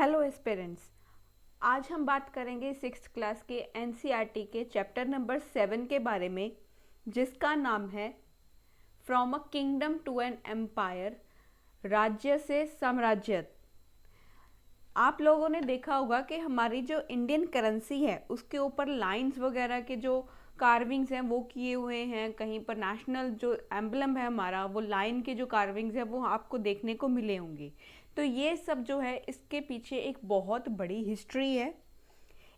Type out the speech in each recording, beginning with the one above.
Hello aspirants. आज हम बात करेंगे सिक्स्थ क्लास के एनसीईआरटी के चैप्टर नंबर 7 के बारे में, जिसका नाम है from a kingdom to an empire, राज्य से साम्राज्य। आप लोगों ने देखा होगा कि हमारी जो इंडियन करेंसी है उसके ऊपर लाइंस वगैरह के जो कार्विंग्स हैं वो किए हुए हैं। कहीं पर नेशनल जो एम्बलम है हमारा, वो लाइन के जो कार्विंग्स है वो आपको देखने को मिले होंगे। तो ये सब जो है इसके पीछे एक बहुत बड़ी हिस्ट्री है।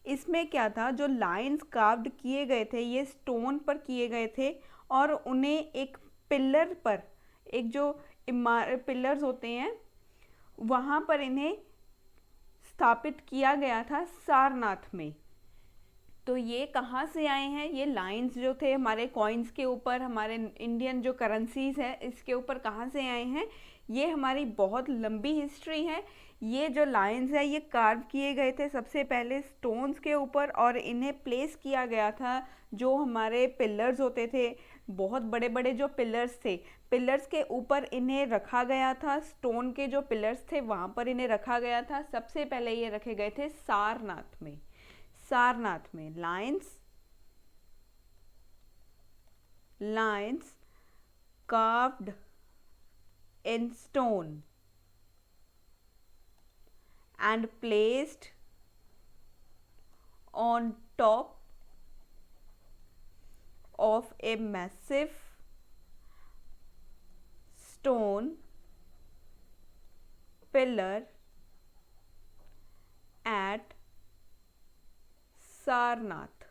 इसमें क्या था, जो लाइंस कार्व्ड किए गए थे ये स्टोन पर किए गए थे और उन्हें एक पिलर पर, एक जो पिलर्स होते हैं वहाँ पर इन्हें स्थापित किया गया था सारनाथ में। तो ये कहाँ से आए हैं, ये लाइंस जो थे हमारे कॉइन्स के ऊपर, हमारे इंडियन जो करेंसीज है इसके ऊपर कहाँ से आए हैं, ये हमारी बहुत लंबी हिस्ट्री है। ये जो लाइंस है ये कार्व किए गए थे सबसे पहले स्टोन्स के ऊपर और इन्हें प्लेस किया गया था जो हमारे पिलर्स होते थे, बहुत बड़े बड़े जो पिलर्स थे, पिलर्स के ऊपर इन्हें रखा गया था। स्टोन के जो पिलर्स थे वहाँ पर इन्हें रखा गया था। सबसे पहले ये रखे गए थे सारनाथ में। सारनाथ में lines carved in stone and placed on top of a massive stone pillar at Sarnath.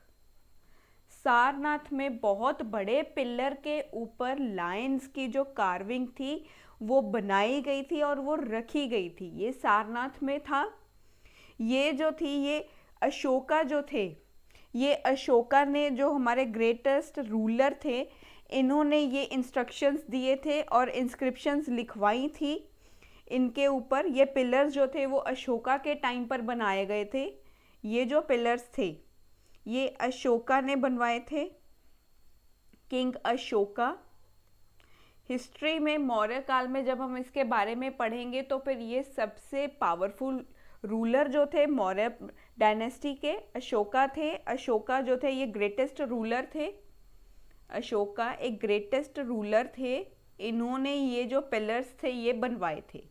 Sarnath में बहुत बड़े पिलर के ऊपर लाइंस की जो कार्विंग थी वो बनाई गई थी और वो रखी गई थी। ये सारनाथ में था। ये जो थी, ये अशोका जो थे, ये अशोका ने, जो हमारे ग्रेटेस्ट रूलर थे, इन्होंने ये इंस्ट्रक्शंस दिए थे और इंस्क्रिप्शंस लिखवाई थी इनके ऊपर। ये पिलर्स जो थे वो अशोका के टाइम पर बनाए गए थे। ये जो पिलर्स थे ये अशोका ने बनवाए थे, किंग अशोका। हिस्ट्री में मौर्य काल में जब हम इसके बारे में पढ़ेंगे तो फिर ये सबसे पावरफुल रूलर जो थे मौर्य डायनेस्टी के अशोका थे। अशोका जो थे ये ग्रेटेस्ट रूलर थे। अशोका एक ग्रेटेस्ट रूलर थे। इन्होंने ये जो पिलर्स थे ये बनवाए थे।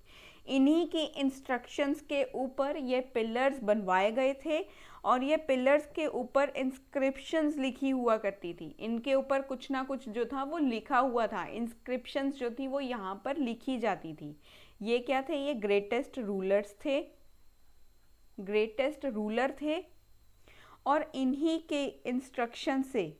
इन्हीं की इंस्ट्रक्शंस के ऊपर ये पिलर्स बनवाए गए थे और ये पिलर्स के ऊपर इंस्क्रिप्शंस लिखी हुआ करती थी। इनके ऊपर कुछ ना कुछ जो था वो लिखा हुआ था। इंस्क्रिप्शंस जो थी वो यहाँ पर लिखी जाती थी। ये क्या थे, ये ग्रेटेस्ट रूलर्स थे, ग्रेटेस्ट रूलर थे। और इन्हीं के इंस्ट्रक्शन से,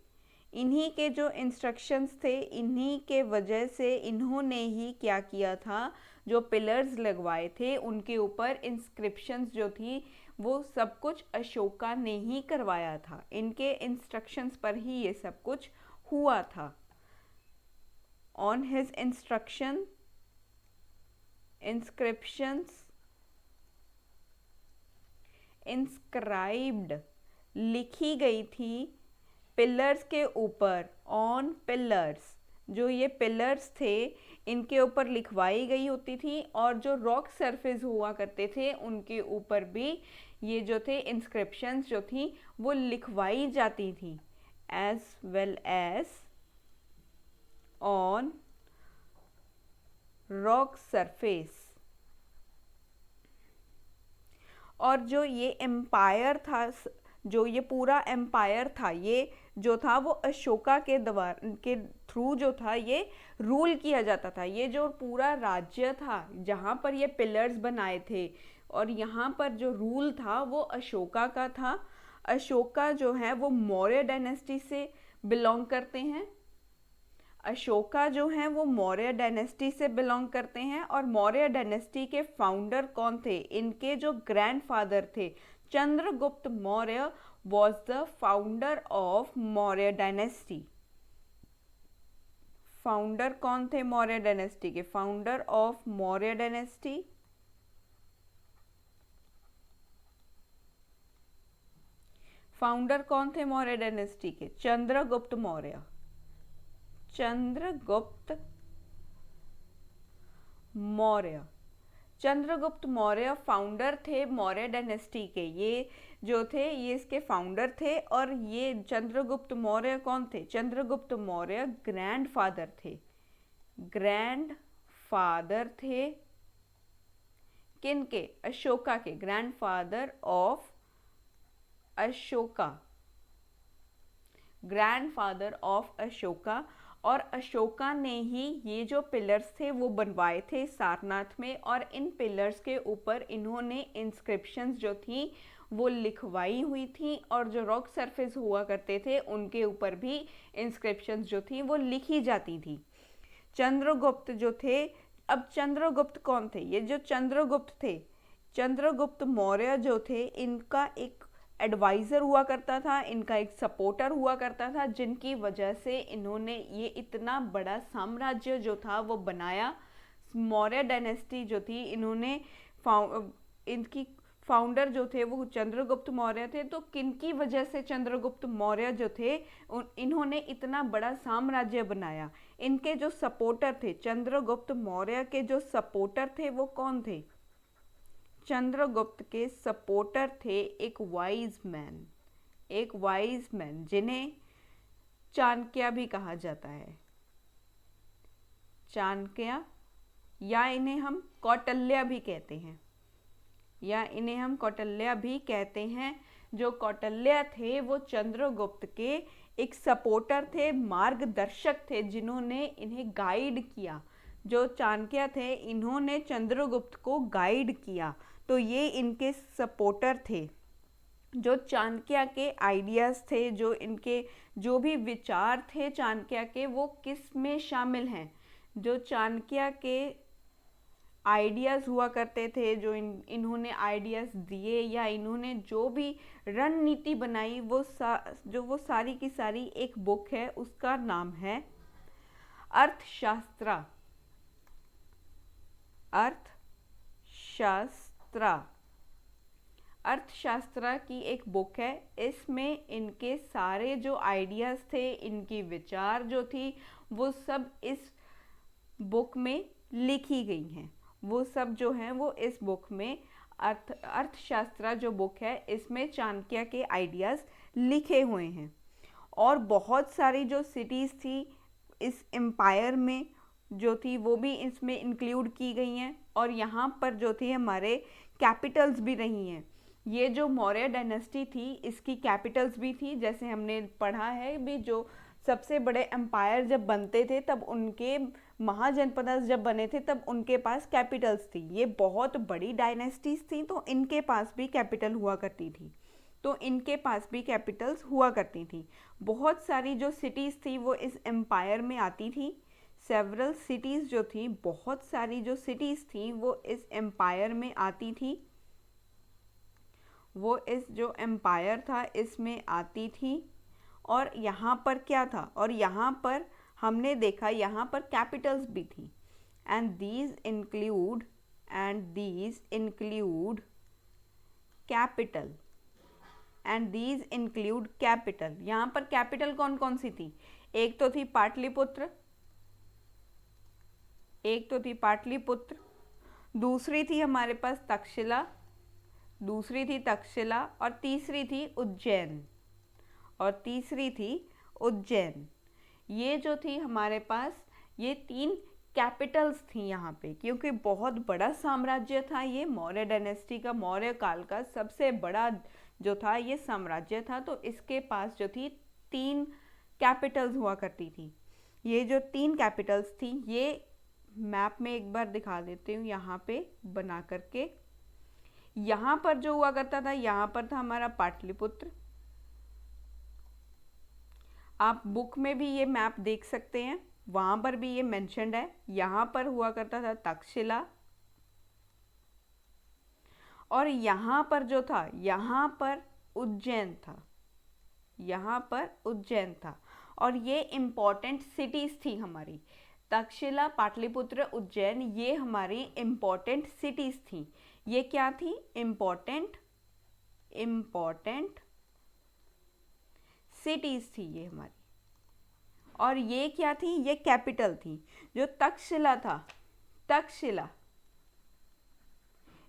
इन्हीं के जो इंस्ट्रक्शंस थे, इन्हीं के वजह से इन्होंने ही क्या किया था, जो पिलर्स लगवाए थे उनके ऊपर इंस्क्रिप्शंस जो थी वो सब कुछ अशोका ने ही करवाया था। इनके इंस्ट्रक्शंस पर ही ये सब कुछ हुआ था। On his instruction inscriptions inscribed लिखी गई थी पिलर्स के ऊपर। ऑन पिलर्स, जो ये पिलर्स थे इनके ऊपर लिखवाई गई होती थी और जो रॉक सरफेस हुआ करते थे उनके ऊपर भी ये जो थे इंस्क्रिप्शंस जो थी वो लिखवाई जाती थी। As well as on rock surface. और जो ये एम्पायर था, जो ये पूरा एम्पायर था, ये जो था वो अशोका के के थ्रू जो था ये रूल किया जाता था। ये जो पूरा राज्य था जहाँ पर ये पिलर्स बनाए थे और यहाँ पर जो रूल था वो अशोका का था। अशोका जो है वो मौर्य डायनेस्टी से बिलोंग करते हैं। अशोका जो हैं वो मौर्य डायनेस्टी से बिलोंग करते हैं। और मौर्य डायनेस्टी के फाउंडर कौन थे, इनके जो ग्रैंडफादर थे Chandragupta Maurya was the founder of Maurya dynasty. Founder कौन थे मौर्य डायनेस्टी के, founder of Maurya dynasty founder कौन थे मौर्य डायनेस्टी के, चंद्रगुप्त मौर्य। चंद्रगुप्त मौर्य चंद्रगुप्त मौर्य फाउंडर थे मौर्य डायनेस्टी के, ये जो थे ये इसके फाउंडर थे। और ये चंद्रगुप्त मौर्य कौन थे? चंद्रगुप्त मौर्य ग्रैंडफादर थे, ग्रैंडफादर थे किनके? अशोका के, grandfather of Ashoka, grandfather of Ashoka. और अशोका ने ही ये जो पिलर्स थे वो बनवाए थे सारनाथ में, और इन पिलर्स के ऊपर इन्होंने इंस्क्रिप्शंस जो थी वो लिखवाई हुई थी, और जो रॉक सरफेस हुआ करते थे उनके ऊपर भी इंस्क्रिप्शंस जो थी वो लिखी जाती थी। चंद्रगुप्त जो थे, अब चंद्रगुप्त कौन थे? ये जो चंद्रगुप्त थे, चंद्रगुप्त मौर्य जो थे, इनका एक एडवाइज़र हुआ करता था, इनका एक सपोर्टर हुआ करता था, जिनकी वजह से इन्होंने ये इतना बड़ा साम्राज्य जो था वो बनाया। मौर्य डायनेस्टी जो थी, इन्होंने इनकी फाउंडर जो थे वो चंद्रगुप्त मौर्य थे। तो किनकी वजह से चंद्रगुप्त मौर्य जो थे इन्होंने इतना बड़ा साम्राज्य बनाया? इनके जो सपोर्टर थे, चंद्रगुप्त मौर्य के जो सपोर्टर थे वो कौन थे? चंद्रगुप्त के सपोर्टर थे एक वाइज मैन, एक वाइज मैन जिन्हें चाणक्य भी कहा जाता है, चाणक्य, या इन्हें हम कौटिल्य भी कहते हैं, या इन्हें हम कौटिल्य भी कहते हैं। जो कौटिल्य थे वो चंद्रगुप्त के एक सपोर्टर थे, मार्गदर्शक थे, जिन्होंने इन्हें गाइड किया। जो चाणक्य थे इन्होंने चंद्रगुप्त को गाइड किया, तो ये इनके सपोर्टर थे। जो चाणक्य के आइडियाज़ थे, जो इनके जो भी विचार थे चाणक्य के, वो किस में शामिल हैं? जो चाणक्य के आइडियाज़ हुआ करते थे, जो इन्होंने आइडियाज़ दिए या इन्होंने जो भी रणनीति बनाई, वो सारी की सारी एक बुक है, उसका नाम है अर्थशास्त्र, अर्थशास्त्र, अर्थशास्त्र की एक बुक है। इसमें इनके सारे जो आइडियाज़ थे, इनकी विचार जो थी, वो सब इस बुक में लिखी गई हैं। वो सब जो हैं वो इस बुक में, अर्थशास्त्र जो बुक है, इसमें चाणक्य के आइडियाज़ लिखे हुए हैं। और बहुत सारी जो सिटीज़ थी इस एम्पायर में जो थी वो भी इसमें इंक्लूड की गई हैं, और यहाँ पर जो थी हमारे कैपिटल्स भी रही हैं। ये जो मौर्य डायनेस्टी थी इसकी कैपिटल्स भी थी, जैसे हमने पढ़ा है भी, जो सबसे बड़े एम्पायर जब बनते थे तब उनके महाजनपद जब बने थे तब उनके पास कैपिटल्स थी। ये बहुत बड़ी डायनेस्टीज थी तो इनके पास भी कैपिटल हुआ करती थी, तो इनके पास भी कैपिटल्स हुआ करती थी। बहुत सारी जो सिटीज़ थी वो इस एम्पायर में आती थी। सेवरल सिटीज़ जो थी, बहुत सारी जो सिटीज़ थी वो इस एम्पायर में आती थी, वो इस जो एम्पायर था इसमें आती थी। और यहाँ पर क्या था? और यहाँ पर हमने देखा यहाँ पर कैपिटल्स भी थी। And these include capital, and these include capital. यहाँ पर कैपिटल कौन कौन सी थी? एक तो थी पाटलिपुत्र, दूसरी थी हमारे पास तक्षशिला, और तीसरी थी उज्जैन, ये जो थी हमारे पास, ये 3 कैपिटल्स थी यहाँ पे, क्योंकि बहुत बड़ा साम्राज्य था ये। मौर्य डायनेस्टी का, मौर्य काल का सबसे बड़ा जो था ये साम्राज्य था, तो इसके पास जो थी 3 कैपिटल्स हुआ करती थी। ये जो 3 कैपिटल्स थी, ये मैप में एक बार दिखा देती हूँ यहाँ पे बना करके। यहाँ पर जो हुआ करता था, यहाँ पर था हमारा पाटलिपुत्र। आप बुक में भी ये मैप देख सकते हैं, वहाँ पर भी ये मेंशन्ड है। यहाँ पर हुआ करता था तक्षशिला, और यहाँ पर जो था, यहाँ पर उज्जैन था, और ये इम्पॉर्टेंट सिटीज़ थी हमारी। तक्षशिला, पाटलिपुत्र, उज्जैन, ये हमारी इम्पॉर्टेंट सिटीज़ थी। ये क्या थी? इम्पॉर्टेंट सिटीज़ थी ये हमारी। और ये क्या थी? ये कैपिटल थी। जो तक्षशिला था,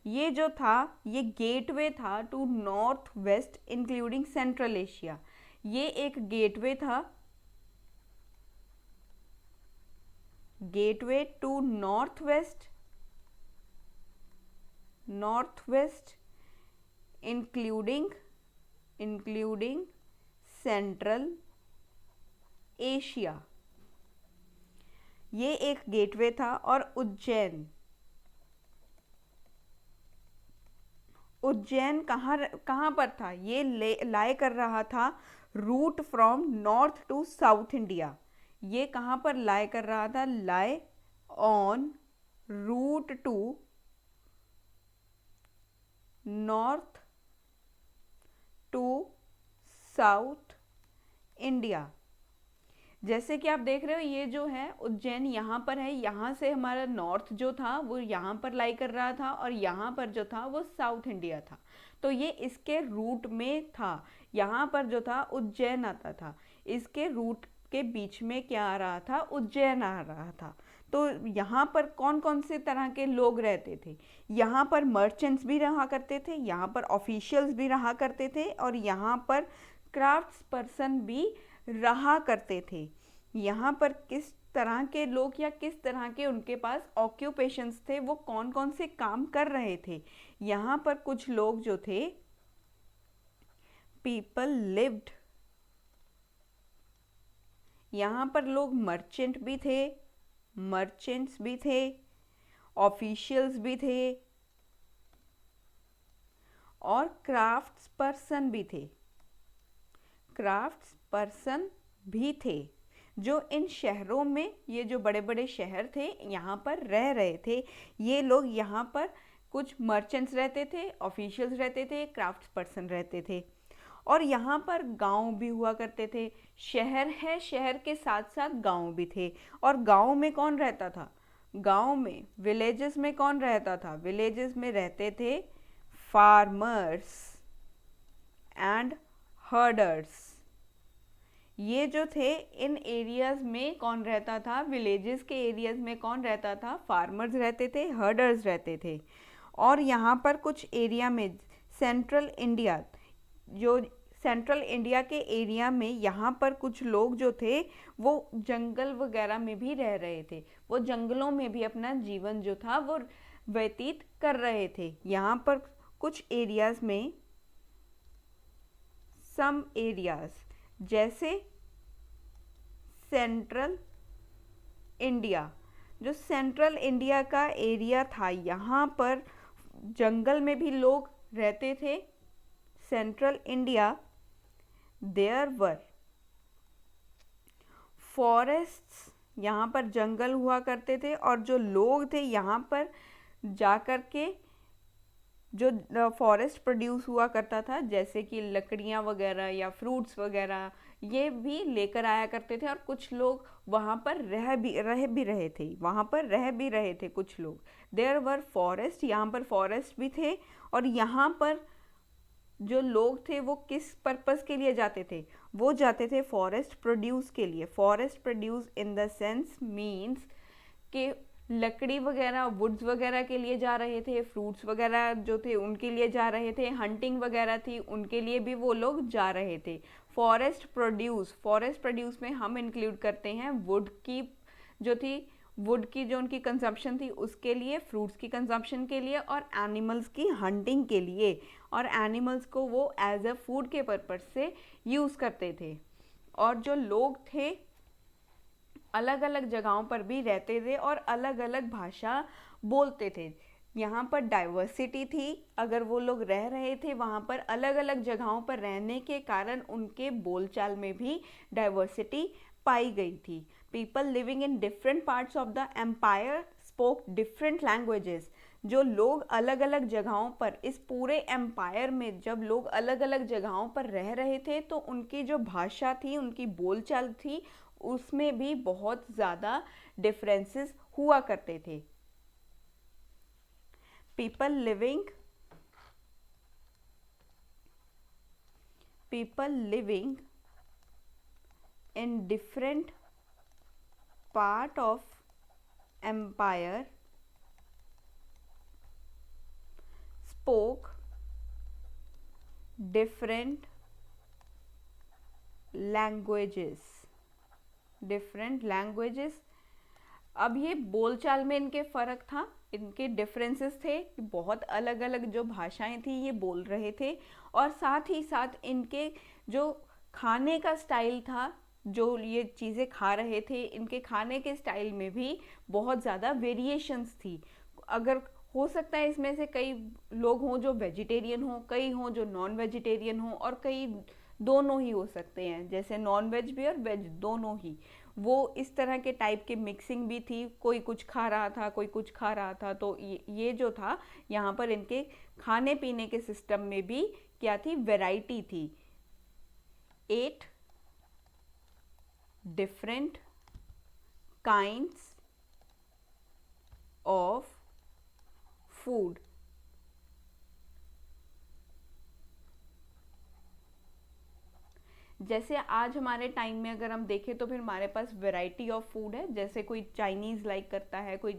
ये जो था ये गेटवे था to north west including central Asia. ये एक गेटवे था, gateway to north west including central Asia. ये एक गेटवे था। और उज्जैन कहाँ पर था? ये लाई कर रहा था route from north to south India. ये कहाँ पर लाई कर रहा था? Lie on route to north to south India. जैसे कि आप देख रहे हो ये जो है उज्जैन यहाँ पर है, यहाँ से हमारा नॉर्थ जो था वो यहाँ पर लाई कर रहा था और यहाँ पर जो था वो साउथ इंडिया था। तो ये इसके रूट में था। यहाँ पर जो था उज्जैन आता था, इसके रूट के बीच में क्या आ रहा था? उज्जैन आ रहा था। तो यहाँ पर कौन कौन से तरह के लोग रहते थे? यहाँ पर मर्चेंट्स भी रहा करते थे, यहाँ पर ऑफिशियल्स भी रहा करते थे और यहाँ पर क्राफ्ट्स पर्सन भी रहा करते थे। यहाँ पर किस तरह के लोग या किस तरह के उनके पास ऑक्यूपेशंस थे, वो कौन कौन से काम कर रहे थे? यहाँ पर कुछ लोग जो थे, पीपल लिव्ड, यहाँ पर लोग मर्चेंट्स भी थे, ऑफिशियल्स भी थे और क्राफ्ट्स पर्सन भी थे जो इन शहरों में, ये जो बड़े बड़े शहर थे यहाँ पर रह रहे थे। ये लोग यहाँ पर कुछ मर्चेंट्स रहते थे, ऑफिशियल्स रहते थे, क्राफ्ट्स पर्सन रहते थे और यहाँ पर गांव भी हुआ करते थे। शहर है, शहर के साथ साथ गांव भी थे। और गांव में कौन रहता था? गांव में, विलेजेस में कौन रहता था? विलेजेस में रहते थे फार्मर्स एंड हर्डर्स। ये जो थे इन एरियाज में कौन रहता था? विलेजेस के एरियाज में कौन रहता था? फार्मर्स रहते थे, हर्डर्स रहते थे। और यहाँ पर कुछ एरिया में सेंट्रल इंडिया के एरिया में यहाँ पर कुछ लोग जो थे वो जंगल वगैरह में भी रह रहे थे। वो जंगलों में भी अपना जीवन जो था वो व्यतीत कर रहे थे। यहाँ पर कुछ एरियाज में, सम एरियाज, जैसे सेंट्रल इंडिया, जो सेंट्रल इंडिया का एरिया था यहाँ पर जंगल में भी लोग रहते थे। Central India, there were forests, यहाँ पर जंगल हुआ करते थे और जो लोग थे यहाँ पर जाकर के जो फॉरेस्ट प्रोड्यूस हुआ करता था, जैसे कि लकड़ियाँ वगैरह या फ्रूट्स वगैरह, ये भी लेकर आया करते थे और कुछ लोग वहाँ पर रह भी रहे थे कुछ लोग। देयर वर फॉरेस्ट, यहाँ पर फॉरेस्ट भी थे और यहाँ पर जो लोग थे वो किस पर्पस के लिए जाते थे? वो जाते थे फॉरेस्ट प्रोड्यूस के लिए। Forest produce in the sense means कि लकड़ी वगैरह, वुड्स वगैरह के लिए जा रहे थे, फ्रूट्स वगैरह जो थे उनके लिए जा रहे थे, हंटिंग वगैरह थी उनके लिए भी वो लोग जा रहे थे। फॉरेस्ट प्रोड्यूस में हम इंक्लूड करते हैं वुड की जो उनकी कंजप्शन थी उसके लिए, फ्रूट्स की कंजप्शन के लिए और एनिमल्स की हंटिंग के लिए। और एनिमल्स को वो एज अ फूड के पर्पस से यूज़ करते थे। और जो लोग थे अलग अलग जगहों पर भी रहते थे और अलग अलग भाषा बोलते थे। यहाँ पर डाइवर्सिटी थी, अगर वो लोग रह रहे थे वहाँ पर अलग अलग जगहों पर रहने के कारण उनके बोलचाल में भी डाइवर्सिटी पाई गई थी। People living in different parts of the empire spoke different languages. जो लोग अलग अलग जगहों पर, इस पूरे एम्पायर में जब लोग अलग अलग जगहों पर रह रहे थे तो उनकी जो भाषा थी, उनकी बोलचाल थी, उसमें भी बहुत ज़्यादा डिफरेंसेस हुआ करते थे। people living in different part of empire spoke different languages. अब ये बोलचाल में इनके फ़र्क था, इनके डिफरेंसेस थे कि बहुत अलग अलग जो भाषाएं थी ये बोल रहे थे, और साथ ही साथ इनके जो खाने का स्टाइल था, जो ये चीज़ें खा रहे थे, इनके खाने के स्टाइल में भी बहुत ज़्यादा वेरिएशंस थी। अगर हो सकता है इसमें से कई लोग हों जो वेजिटेरियन हों, कई हों जो नॉन वेजिटेरियन हों, और कई दोनों ही हो सकते हैं, जैसे नॉन वेज भी और वेज दोनों ही। वो इस तरह के टाइप के मिक्सिंग भी थी, कोई कुछ खा रहा था, कोई कुछ खा रहा था। तो ये जो था यहाँ पर इनके खाने पीने के सिस्टम में भी क्या थी, वैरायटी थी। 8 डिफरेंट काइंड्स ऑफ फूड। जैसे आज हमारे टाइम में अगर हम देखें तो फिर हमारे पास वैरायटी ऑफ फूड है, जैसे कोई चाइनीज़ लाइक करता है, कोई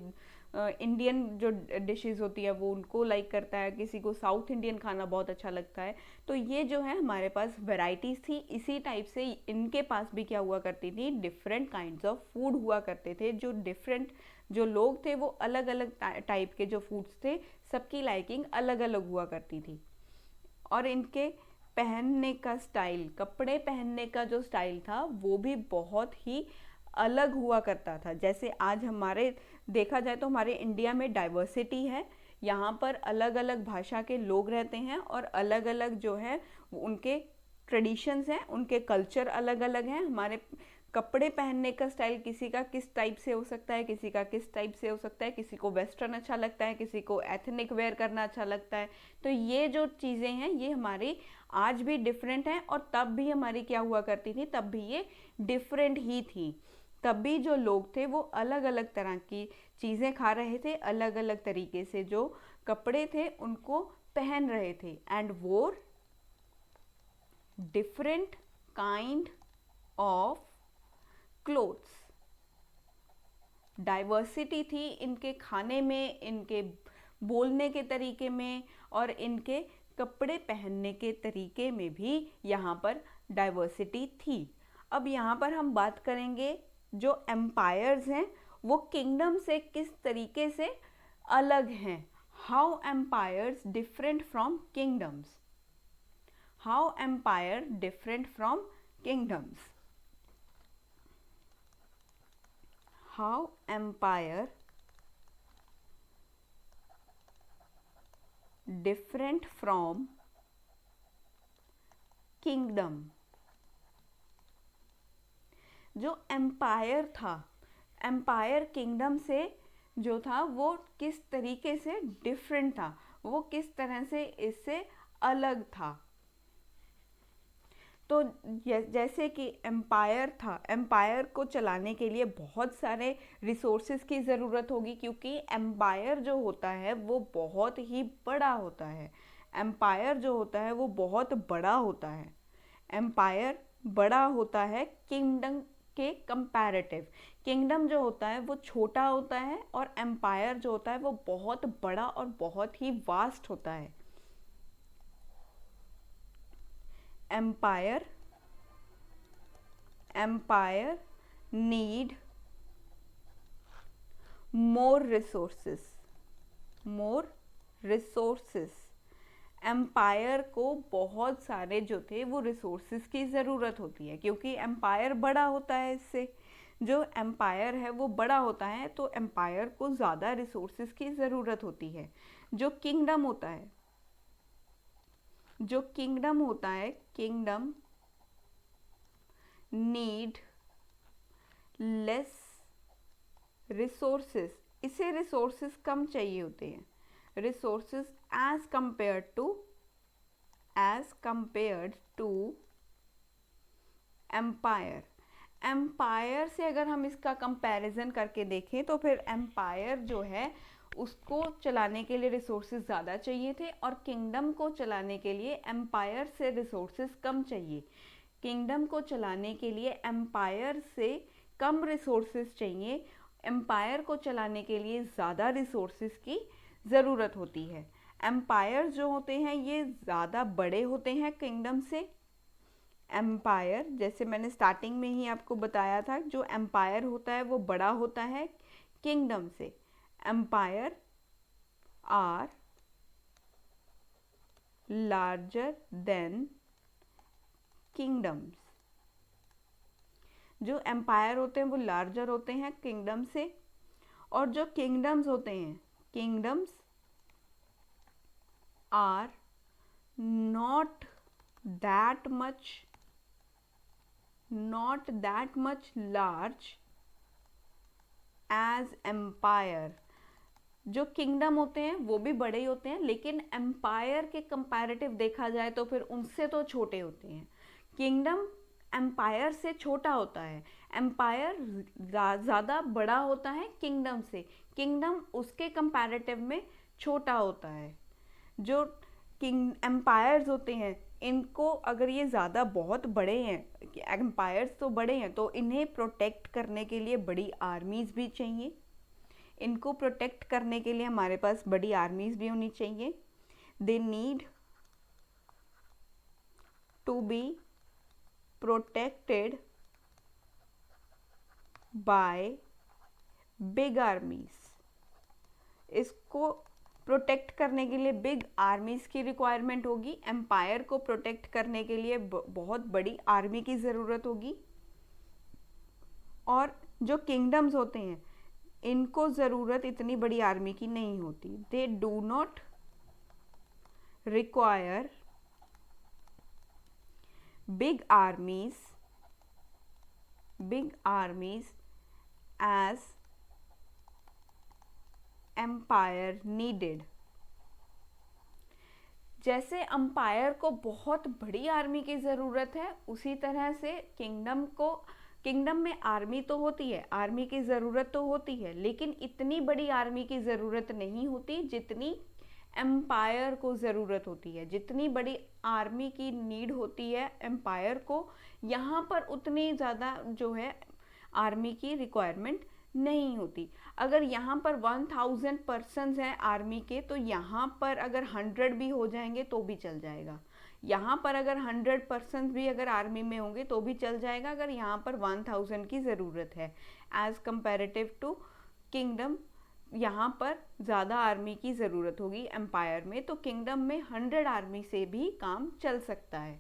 इंडियन जो डिशेस होती है वो उनको लाइक करता है, किसी को साउथ इंडियन खाना बहुत अच्छा लगता है। तो ये जो है हमारे पास वैरायटीज़ थी। इसी टाइप से इनके पास भी क्या हुआ करती थी, डिफरेंट काइंड्स ऑफ फूड हुआ करते थे। जो लोग थे वो अलग अलग टाइप के जो फूड्स थे, सबकी लाइकिंग अलग अलग हुआ करती थी। और इनके पहनने का स्टाइल, कपड़े पहनने का जो स्टाइल था वो भी बहुत ही अलग हुआ करता था। जैसे आज हमारे देखा जाए तो हमारे इंडिया में डाइवर्सिटी है, यहाँ पर अलग अलग भाषा के लोग रहते हैं, और अलग अलग जो है उनके ट्रेडिशंस हैं, उनके कल्चर अलग अलग हैं। हमारे कपड़े पहनने का स्टाइल किसी का किस टाइप से हो सकता है, किसी का किस टाइप से हो सकता है, किसी को वेस्टर्न अच्छा लगता है, किसी को एथनिक वेयर करना अच्छा लगता है। तो ये जो चीज़ें हैं ये हमारी आज भी डिफरेंट हैं, और तब भी हमारी क्या हुआ करती थी, तब भी ये डिफरेंट ही थी। तब भी जो लोग थे वो अलग अलग तरह की चीज़ें खा रहे थे, अलग अलग तरीके से जो कपड़े थे उनको पहन रहे थे, एंड वोर different kind of clothes. Diversity थी इनके खाने में, इनके बोलने के तरीके में, और इनके कपड़े पहनने के तरीके में भी यहाँ पर डाइवर्सिटी थी। अब यहाँ पर हम बात करेंगे जो एम्पायर्स हैं वो किंगडम से किस तरीके से अलग हैं। How empires different from kingdoms. How empire different from kingdoms. How empire different from kingdom। जो एम्पायर था, एम्पायर किंगडम से जो था वो किस तरीके से डिफरेंट था, वो किस तरह से इससे अलग था। तो जैसे कि एम्पायर था, एम्पायर को चलाने के लिए बहुत सारे रिसोर्सेज की ज़रूरत होगी, क्योंकि एम्पायर जो होता है वो बहुत ही बड़ा होता है। एम्पायर जो होता है वो बहुत बड़ा होता है। एम्पायर बड़ा होता है किंगडम के कंपैरेटिव। किंगडम जो होता है वो छोटा होता है, और एम्पायर जो होता है वो बहुत बड़ा और बहुत ही वास्ट होता है। Empire need more resources। Empire को बहुत सारे जो थे वो रिसोर्सेज की ज़रूरत होती है, क्योंकि एम्पायर बड़ा होता है। इससे जो एम्पायर है वो बड़ा होता है, तो एम्पायर को ज़्यादा रिसोर्सेज की ज़रूरत होती है। जो किंगडम होता है, किंगडम नीड लेस रिसोर्सेज। इसे रिसोर्सेज कम चाहिए होते हैं, resources as compared to empire. Empire से अगर हम इसका कंपैरिजन करके देखें तो फिर एम्पायर जो है उसको चलाने के लिए रिसोर्सेज ज़्यादा चाहिए थे, और किंगडम को चलाने के लिए एम्पायर से रिसोर्सेज कम चाहिए। किंगडम को चलाने के लिए एम्पायर से कम रिसोर्सेज चाहिए, एम्पायर को चलाने के लिए ज़्यादा रिसोर्सेज की ज़रूरत होती है। एम्पायर जो होते हैं ये ज़्यादा बड़े होते हैं किंगडम से। एम्पायर, जैसे मैंने स्टार्टिंग में ही आपको बताया था, जो एम्पायर होता है वो बड़ा होता है किंगडम से। Empire are larger than kingdoms. जो एम्पायर होते हैं वो लार्जर होते हैं किंगडम से, और जो किंगडम्स होते हैं, kingdoms are not that much large as empire। जो किंगडम होते हैं वो भी बड़े ही होते हैं, लेकिन एम्पायर के कंपैरेटिव देखा जाए तो फिर उनसे तो छोटे होते हैं। किंगडम एम्पायर से छोटा होता है, एम्पायर ज़्यादा बड़ा होता है किंगडम से, किंगडम उसके कंपैरेटिव में छोटा होता है। जो किंग एम्पायर्स होते हैं इनको, अगर ये ज़्यादा बहुत बड़े हैं, एम्पायर्स तो बड़े हैं, तो इन्हें प्रोटेक्ट करने के लिए बड़ी आर्मीज़ भी चाहिए। इनको प्रोटेक्ट करने के लिए हमारे पास बड़ी आर्मीज़ भी होनी चाहिए। They need to be protected by big armies. इसको प्रोटेक्ट करने के लिए बिग आर्मीज़ की रिक्वायरमेंट होगी। एम्पायर को प्रोटेक्ट करने के लिए बहुत बड़ी आर्मी की ज़रूरत होगी। और जो किंगडम्स होते हैं इनको ज़रूरत इतनी बड़ी आर्मी की नहीं होती। They do not require big armies as empire needed. जैसे एम्पायर को बहुत बड़ी आर्मी की ज़रूरत है, उसी तरह से किंगडम में आर्मी तो होती है, आर्मी की ज़रूरत तो होती है, लेकिन इतनी बड़ी आर्मी की ज़रूरत नहीं होती जितनी एम्पायर को ज़रूरत होती है। जितनी बड़ी आर्मी की नीड होती है एम्पायर को, यहाँ पर उतनी ज़्यादा जो है आर्मी की रिक्वायरमेंट नहीं होती। अगर यहाँ पर 1000 पर्सन्स हैं आर्मी के, तो यहाँ पर अगर 100 भी हो जाएंगे तो भी चल जाएगा। यहाँ पर अगर 100 पर्सन्स भी अगर आर्मी में होंगे तो भी चल जाएगा, अगर यहाँ पर 1000 की ज़रूरत है एज़ कंपेरेटिव टू किंगडम। यहाँ पर ज़्यादा आर्मी की ज़रूरत होगी एम्पायर में, तो किंगडम में 100 आर्मी से भी काम चल सकता है।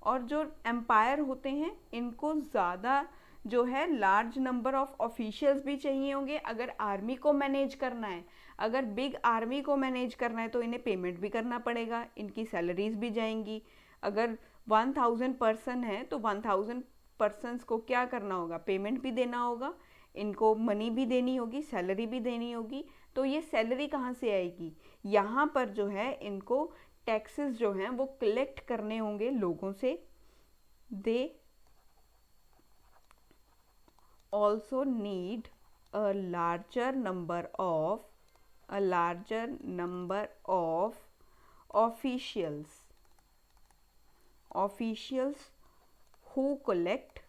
और जो एम्पायर होते हैं इनको ज़्यादा जो है लार्ज नंबर ऑफ ऑफिशियल्स भी चाहिए होंगे। अगर आर्मी को मैनेज करना है, अगर बिग आर्मी को मैनेज करना है तो इन्हें पेमेंट भी करना पड़ेगा, इनकी सैलरीज भी जाएंगी। अगर 1000 पर्सन है तो 1000 पर्सन्स को क्या करना होगा, पेमेंट भी देना होगा, इनको मनी भी देनी होगी, सैलरी भी देनी होगी। तो ये सैलरी कहाँ से आएगी, यहाँ पर जो है इनको टैक्सेस जो हैं वो कलेक्ट करने होंगे लोगों से। दे also need a larger number of officials who collect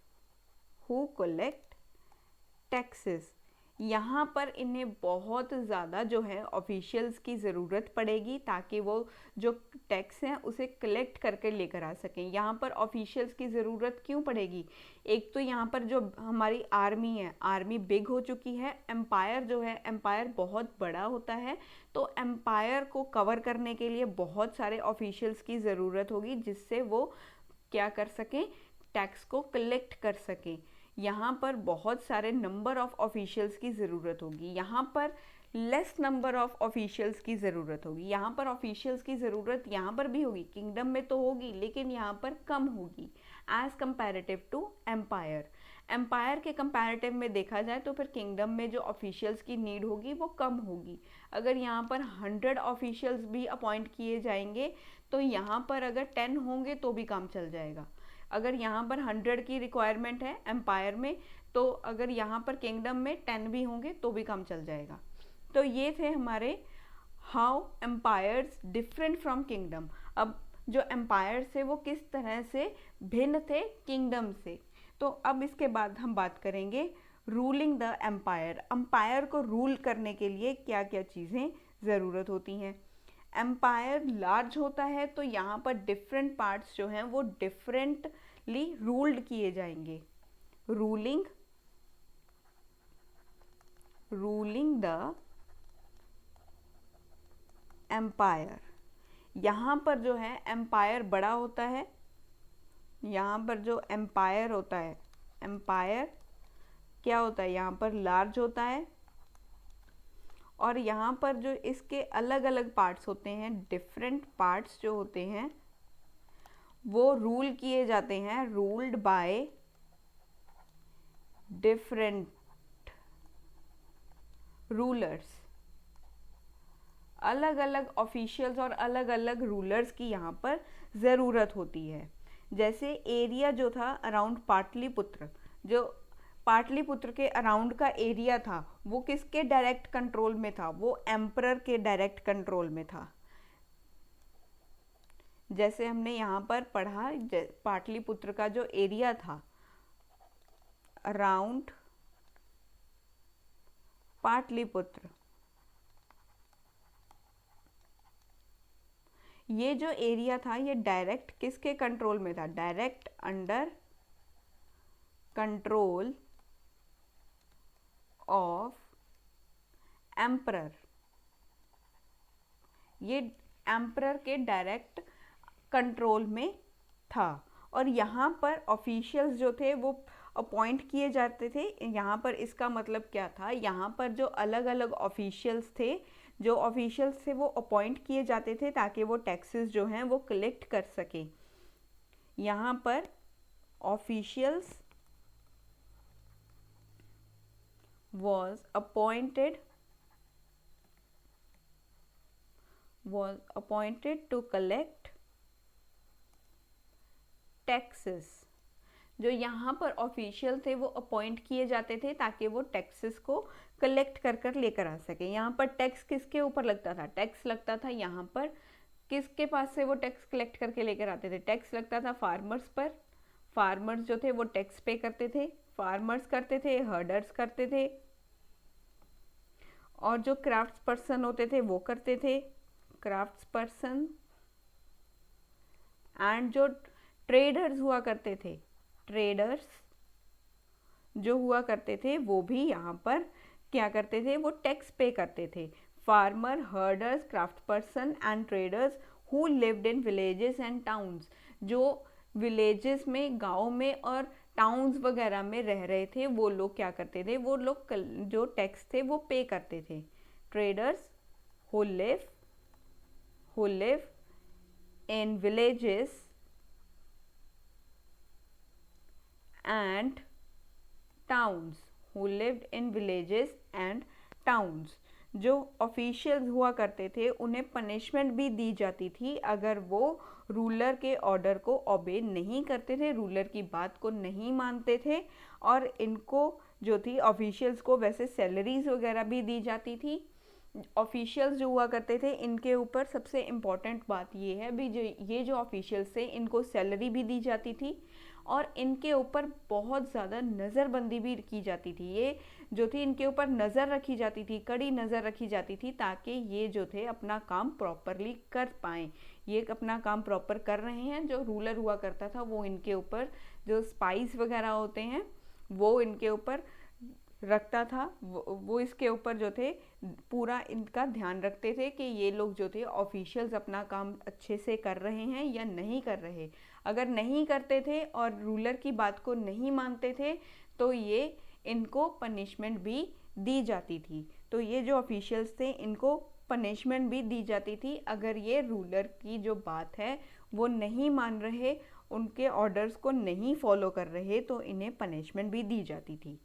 taxes। यहाँ पर इन्हें बहुत ज़्यादा जो है ऑफिशियल्स की ज़रूरत पड़ेगी ताकि वो जो टैक्स हैं उसे कलेक्ट करके लेकर आ सकें। यहाँ पर ऑफिशियल्स की ज़रूरत क्यों पड़ेगी, एक तो यहाँ पर जो हमारी आर्मी है, आर्मी बिग हो चुकी है। एम्पायर जो है, एम्पायर बहुत बड़ा होता है, तो एम्पायर को कवर करने के लिए बहुत सारे ऑफिशियल्स की ज़रूरत होगी जिससे वो क्या कर सकें, टैक्स को कलेक्ट कर सकें। यहाँ पर बहुत सारे नंबर ऑफ ऑफिशियल्स की ज़रूरत होगी, यहाँ पर लेस नंबर ऑफ ऑफिशियल्स की ज़रूरत होगी। यहाँ पर ऑफिशियल्स की ज़रूरत यहाँ पर भी होगी, किंगडम में तो होगी, लेकिन यहाँ पर कम होगी as comparative to empire. Empire के कंपैरेटिव में देखा जाए तो फिर किंगडम में जो ऑफिशियल्स की नीड होगी वो कम होगी। अगर यहाँ पर 100 ऑफिशियल्स भी अपॉइंट किए जाएंगे तो यहाँ पर अगर 10 होंगे तो भी काम चल जाएगा। अगर यहाँ पर 100 की रिक्वायरमेंट है एम्पायर में, तो अगर यहाँ पर किंगडम में 10 भी होंगे तो भी काम चल जाएगा। तो ये थे हमारे how empires different from kingdom. अब जो एम्पायर्स थे वो किस तरह से भिन्न थे किंगडम से। तो अब इसके बाद हम बात करेंगे रूलिंग द एम्पायर। एम्पायर को रूल करने के लिए क्या क्या चीज़ें ज़रूरत होती हैं। एम्पायर लार्ज होता है तो यहाँ पर डिफरेंट पार्ट्स जो हैं वो डिफरेंटली रूल्ड किए जाएंगे। Ruling the empire. यहाँ पर जो है एम्पायर बड़ा होता है, यहाँ पर जो एम्पायर होता है, एम्पायर क्या होता है, यहाँ पर लार्ज होता है। और यहाँ पर जो इसके अलग अलग पार्ट्स होते हैं, डिफरेंट पार्ट्स जो होते हैं वो रूल किए जाते हैं, रूल्ड बाय डिफरेंट रूलर्स। अलग अलग ऑफिशियल्स और अलग अलग रूलर्स की यहाँ पर ज़रूरत होती है। जैसे एरिया जो था अराउंड पाटलिपुत्र, जो पाटलिपुत्र के अराउंड का एरिया था वो किसके डायरेक्ट कंट्रोल में था, वो एम्परर के डायरेक्ट कंट्रोल में था। जैसे हमने यहाँ पर पढ़ा, पाटलिपुत्र का जो एरिया था अराउंड पाटलिपुत्र, ये जो एरिया था ये डायरेक्ट किसके कंट्रोल में था, direct under control of emperor. ये एम्परर के डायरेक्ट कंट्रोल में था। और यहाँ पर ऑफिशियल्स जो थे वो अपॉइंट किए जाते थे। यहाँ पर इसका मतलब क्या था, यहाँ पर जो अलग अलग ऑफिशियल्स थे, जो ऑफिशियल्स थे वो अपॉइंट किए जाते थे ताकि वो टैक्सेस जो हैं वो कलेक्ट कर सकें। यहाँ पर officials was appointed to collect taxes। जो यहाँ पर ऑफिशियल थे वो अपॉइंट किए जाते थे ताकि वो टैक्सेस को कलेक्ट कर कर लेकर आ सके। यहाँ पर टैक्स किसके ऊपर लगता था, टैक्स लगता था यहाँ पर किसके पास से वो टैक्स कलेक्ट करके लेकर आते थे, टैक्स लगता था फार्मर्स पर। फार्मर्स जो थे वो टैक्स पे करते थे, फार्मर्स करते थे, हर्डर्स करते थे, और जो क्राफ्ट्स पर्सन होते थे वो करते थे, क्राफ्ट्स पर्सन। एंड जो ट्रेडर्स हुआ करते थे, ट्रेडर्स जो हुआ करते थे वो भी यहाँ पर क्या करते थे, वो टैक्स पे करते थे। Farmer, herders, craft person and traders who lived in villages and towns. जो विलेजेस में, गाँव में और टाउन्स वगैरह में रह रहे थे वो लोग क्या करते थे, वो लोग जो टैक्स थे वो पे करते थे। Traders who live in villages and towns, who lived in villages and towns. जो ऑफिशियल्स हुआ करते थे उन्हें पनिशमेंट भी दी जाती थी अगर वो रूलर के ऑर्डर को ओबे नहीं करते थे, रूलर की बात को नहीं मानते थे। और इनको जो थी ऑफिशियल्स को वैसे सैलरीज वगैरह भी दी जाती थी। ऑफिशियल्स जो हुआ करते थे इनके ऊपर सबसे इम्पॉर्टेंट बात ये है भी, ये जो ऑफिशियल्स थे इनको सैलरी भी दी जाती थी और इनके ऊपर बहुत ज़्यादा नज़रबंदी भी की जाती थी। ये जो थी इनके ऊपर नज़र रखी जाती थी, कड़ी नज़र रखी जाती थी ताकि ये जो थे अपना काम प्रॉपरली कर पाएँ। ये अपना काम प्रॉपर कर रहे हैं। जो रूलर हुआ करता था वो इनके ऊपर जो स्पाइस वगैरह होते हैं वो इनके ऊपर रखता था। वो इसके ऊपर जो थे पूरा इनका ध्यान रखते थे कि ये लोग जो थे ऑफिशियल्स अपना काम अच्छे से कर रहे हैं या नहीं कर रहे। अगर नहीं करते थे और रूलर की बात को नहीं मानते थे तो ये इनको पनिशमेंट भी दी जाती थी। तो ये जो ऑफिशियल्स थे इनको पनिशमेंट भी दी जाती थी अगर ये रूलर की जो बात है वो नहीं मान रहे, उनके ऑर्डर्स को नहीं फॉलो कर रहे, तो इन्हें पनिशमेंट भी दी जाती थी।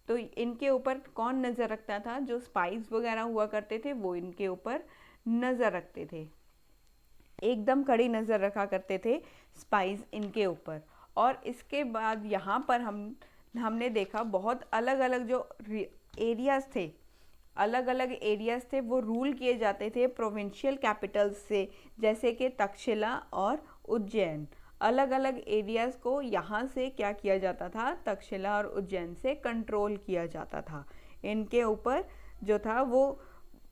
तो इनके ऊपर कौन नज़र रखता था, जो स्पाइस वगैरह हुआ करते थे वो इनके ऊपर नज़र रखते थे, एकदम कड़ी नज़र रखा करते थे स्पाइस इनके ऊपर। और इसके बाद यहाँ पर हमने देखा बहुत अलग अलग जो एरियाज़ थे, अलग अलग एरियाज़ थे वो रूल किए जाते थे प्रोविंशियल कैपिटल्स से, जैसे कि तक्षशिला और उज्जैन। अलग अलग एरियाज़ को यहाँ से क्या किया जाता था, तक्षशिला और उज्जैन से कंट्रोल किया जाता था। इनके ऊपर जो था वो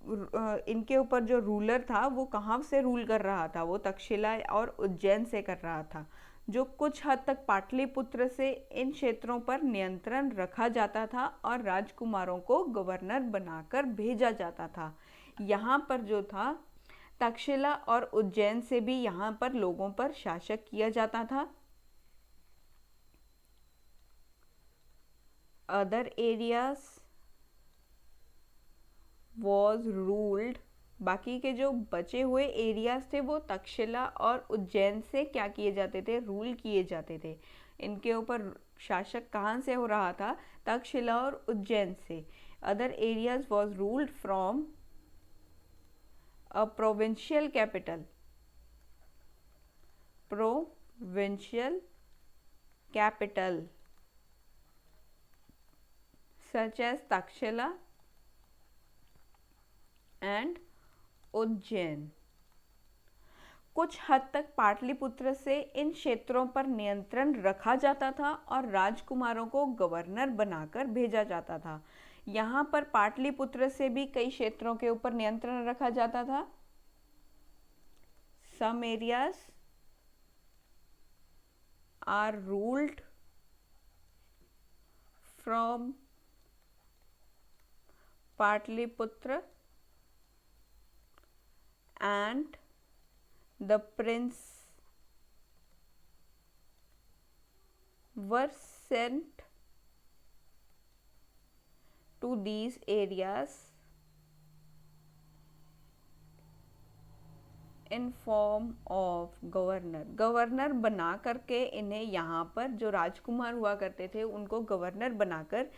इनके ऊपर जो रूलर था वो कहाँ से रूल कर रहा था, वो तक्षशिला और उज्जैन से कर रहा था, जो कुछ हद तक पाटलिपुत्र से इन क्षेत्रों पर नियंत्रण रखा जाता था और राजकुमारों को गवर्नर बनाकर भेजा जाता था। यहाँ पर जो था तक्षशिला और उज्जैन से भी यहाँ पर लोगों पर शासक किया जाता था। अदर एरियाज वॉज रूल्ड, बाकी के जो बचे हुए एरियाज थे वो तक्षशिला और उज्जैन से क्या किए जाते थे, रूल किए जाते थे। इनके ऊपर शासक कहाँ से हो रहा था, तक्षशिला और उज्जैन से। Other areas was ruled from a provincial capital, provincial capital such as Takshila and Ujjain. कुछ हद तक पाटलिपुत्र से इन क्षेत्रों पर नियंत्रण रखा जाता था और राजकुमारों को गवर्नर बनाकर भेजा जाता था। यहाँ पर पाटलिपुत्र से भी कई क्षेत्रों के ऊपर नियंत्रण रखा जाता था। Some areas are ruled from Patliputra and the prince were sent to these areas in form of governor. Governor बना करके इन्हें यहाँ पर जो राजकुमार हुआ करते थे उनको गवर्नर बनाकर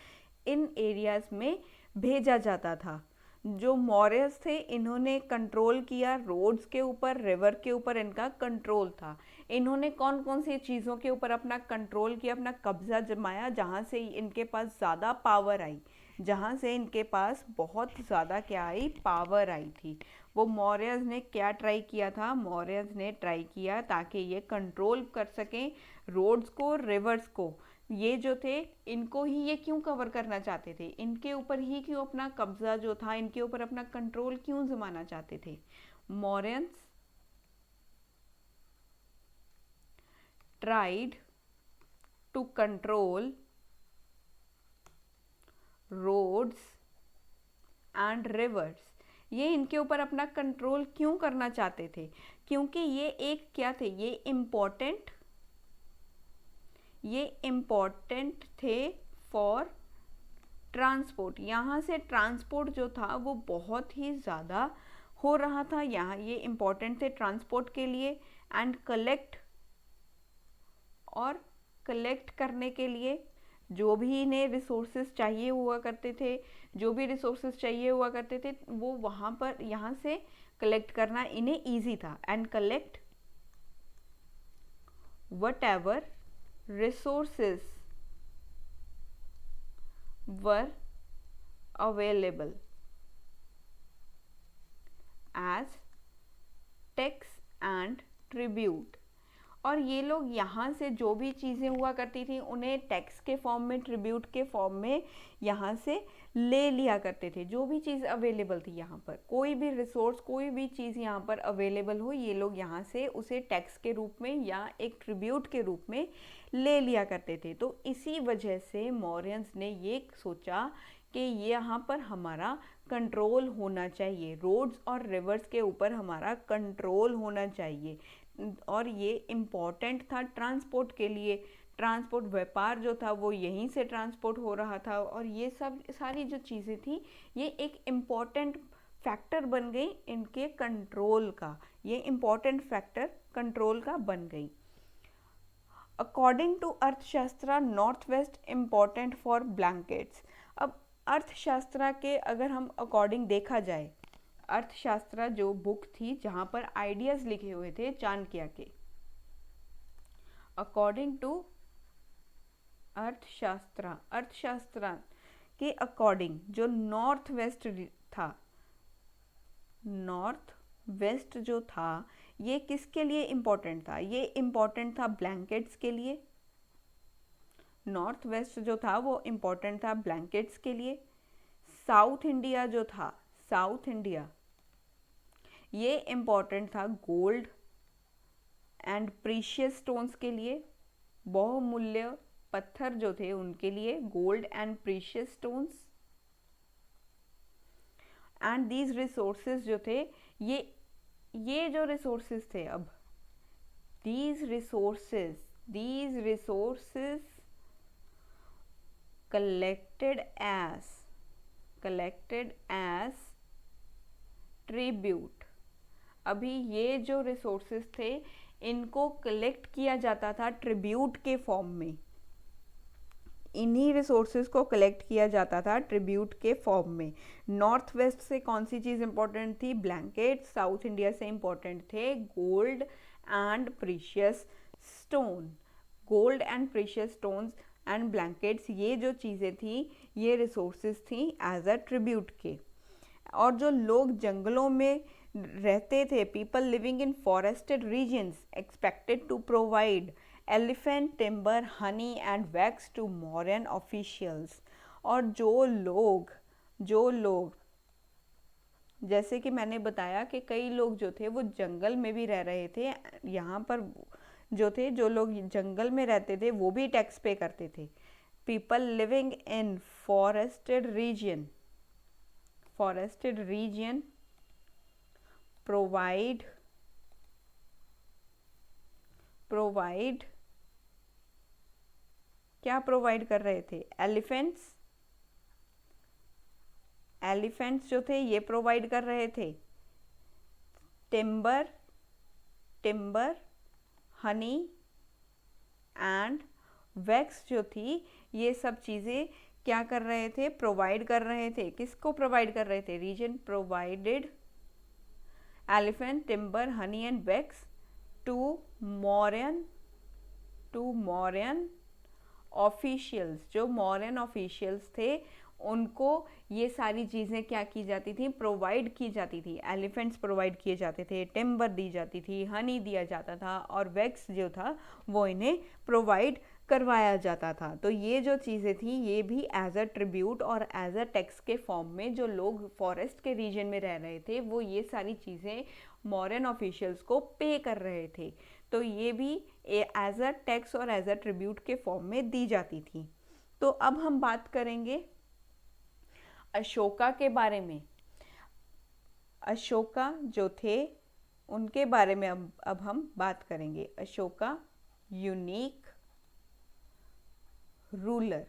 इन एरियाज में भेजा जाता था। जो मौर्यस थे इन्होंने कंट्रोल किया रोड्स के ऊपर, रिवर के ऊपर इनका कंट्रोल था। इन्होंने कौन कौन सी चीज़ों के ऊपर अपना कंट्रोल किया, अपना कब्जा जमाया, जहाँ से इनके पास ज़्यादा पावर आई, जहाँ से इनके पास बहुत ज़्यादा क्या आई, पावर आई थी। वो मौर्यस ने क्या ट्राई किया था, मौर्यस ने ट्राई किया ताकि ये कंट्रोल कर सकें रोड्स को, रिवर्स को। ये जो थे इनको ही ये क्यों कवर करना चाहते थे, इनके ऊपर ही क्यों अपना कब्जा जो था, इनके ऊपर अपना कंट्रोल क्यों जमाना चाहते थे। Mauryans tried to control roads and rivers. ये इनके ऊपर अपना कंट्रोल क्यों करना चाहते थे, क्योंकि ये एक क्या थे, ये इम्पोर्टेंट थे फॉर ट्रांसपोर्ट। यहाँ से ट्रांसपोर्ट जो था वो बहुत ही ज़्यादा हो रहा था, यहाँ ये इम्पोर्टेंट थे ट्रांसपोर्ट के लिए। एंड कलेक्ट करने के लिए जो भी इन्हें रिसोर्सेज चाहिए हुआ करते थे, वो वहाँ पर यहाँ से कलेक्ट करना इन्हें ईजी था। And collect whatever resources were available as tax and tribute. और ये लोग यहाँ से जो भी चीज़ें हुआ करती थी उन्हें टैक्स के फॉर्म में, ट्रिब्यूट के फॉर्म में यहाँ से ले लिया करते थे। जो भी चीज़ अवेलेबल थी यहाँ पर, कोई भी रिसोर्स, कोई भी चीज़ यहाँ पर अवेलेबल हो, ये लोग यहाँ से उसे टैक्स के रूप में या एक ट्रिब्यूट के रूप में ले लिया करते थे। तो इसी वजह से मौर्यंस ने ये सोचा कि यहाँ पर हमारा कंट्रोल होना चाहिए, रोड्स और रिवर्स के ऊपर हमारा कंट्रोल होना चाहिए। और ये इम्पॉर्टेंट था ट्रांसपोर्ट के लिए। ट्रांसपोर्ट, व्यापार जो था वो यहीं से ट्रांसपोर्ट हो रहा था। और ये सब सारी जो चीज़ें थी ये एक इम्पॉर्टेंट फैक्टर बन गई इनके कंट्रोल का, ये इम्पॉर्टेंट फैक्टर कंट्रोल का बन गई। अकॉर्डिंग टू अर्थशास्त्र, north west important for blankets. अब अर्थशास्त्र के अगर हम अकॉर्डिंग देखा जाए, अर्थशास्त्र जो बुक थी जहाँ पर आइडियाज़ लिखे हुए थे चाणक्य के, अकॉर्डिंग टू अर्थशास्त्र के अकॉर्डिंग जो नॉर्थ वेस्ट था, नॉर्थ वेस्ट जो था ये किसके लिए इम्पोर्टेंट था, ये इम्पोर्टेंट था ब्लैंकेट्स के लिए। नॉर्थ वेस्ट जो था वो इम्पोर्टेंट था ब्लैंकेट्स के लिए। साउथ इंडिया जो था, साउथ इंडिया, ये इम्पॉर्टेंट था गोल्ड एंड प्रीशियस स्टोन्स के लिए, बहुमूल्य पत्थर जो थे उनके लिए, gold and precious stones. And these resources जो थे, ये जो रिसोर्सेज थे, अब these resources collected as tribute। अभी ये जो रिसोर्सेज थे इनको कलेक्ट किया जाता था ट्रिब्यूट के फॉर्म में, इन्हीं रिसोर्सेज को कलेक्ट किया जाता था ट्रिब्यूट के फॉर्म में। नॉर्थ वेस्ट से कौन सी चीज़ इंपॉर्टेंट थी? ब्लैंकेट। साउथ इंडिया से इंपॉर्टेंट थे gold and precious stone. Gold and precious stones and blankets, ये जो चीज़ें थी ये रिसोर्सेज थी एज अ ट्रिब्यूट के। और जो लोग जंगलों में रहते थे, people living in forested regions expected to provide elephant timber, honey and wax to Mauryan officials. और जो लोग जैसे कि मैंने बताया कि कई लोग जो थे वो जंगल में भी रह रहे थे, यहाँ पर जो लोग जंगल में रहते थे वो भी टैक्स पे करते थे। People living in forested region provide क्या प्रोवाइड कर रहे थे? एलिफेंट्स जो थे ये प्रोवाइड कर रहे थे, टिम्बर, हनी एंड वैक्स जो थी, ये सब चीज़ें क्या कर रहे थे? प्रोवाइड कर रहे थे। किसको प्रोवाइड कर रहे थे? Region provided elephant, timber, honey and wax to Mauryan officials. जो मौर्यन ऑफिशियल्स थे उनको ये सारी चीज़ें क्या की जाती थी? प्रोवाइड की जाती थी। एलिफेंट्स प्रोवाइड किए जाते थे, टिम्बर दी जाती थी, हनी दिया जाता था और वैक्स जो था वो इन्हें प्रोवाइड करवाया जाता था। तो ये जो चीज़ें थी ये भी एज अ ट्रिब्यूट और एज अ टैक्स के फॉर्म में जो लोग फॉरेस्ट के रीजन में रह रहे थे वो ये सारी चीज़ें मॉडर्न ऑफिशियल्स को पे कर रहे थे। तो ये भी एज अ टैक्स और एज अ ट्रिब्यूट के फॉर्म में दी जाती थी। तो अब हम बात करेंगे अशोका के बारे में। अशोका जो थे उनके बारे में अब हम बात करेंगे। Ashoka unique ruler.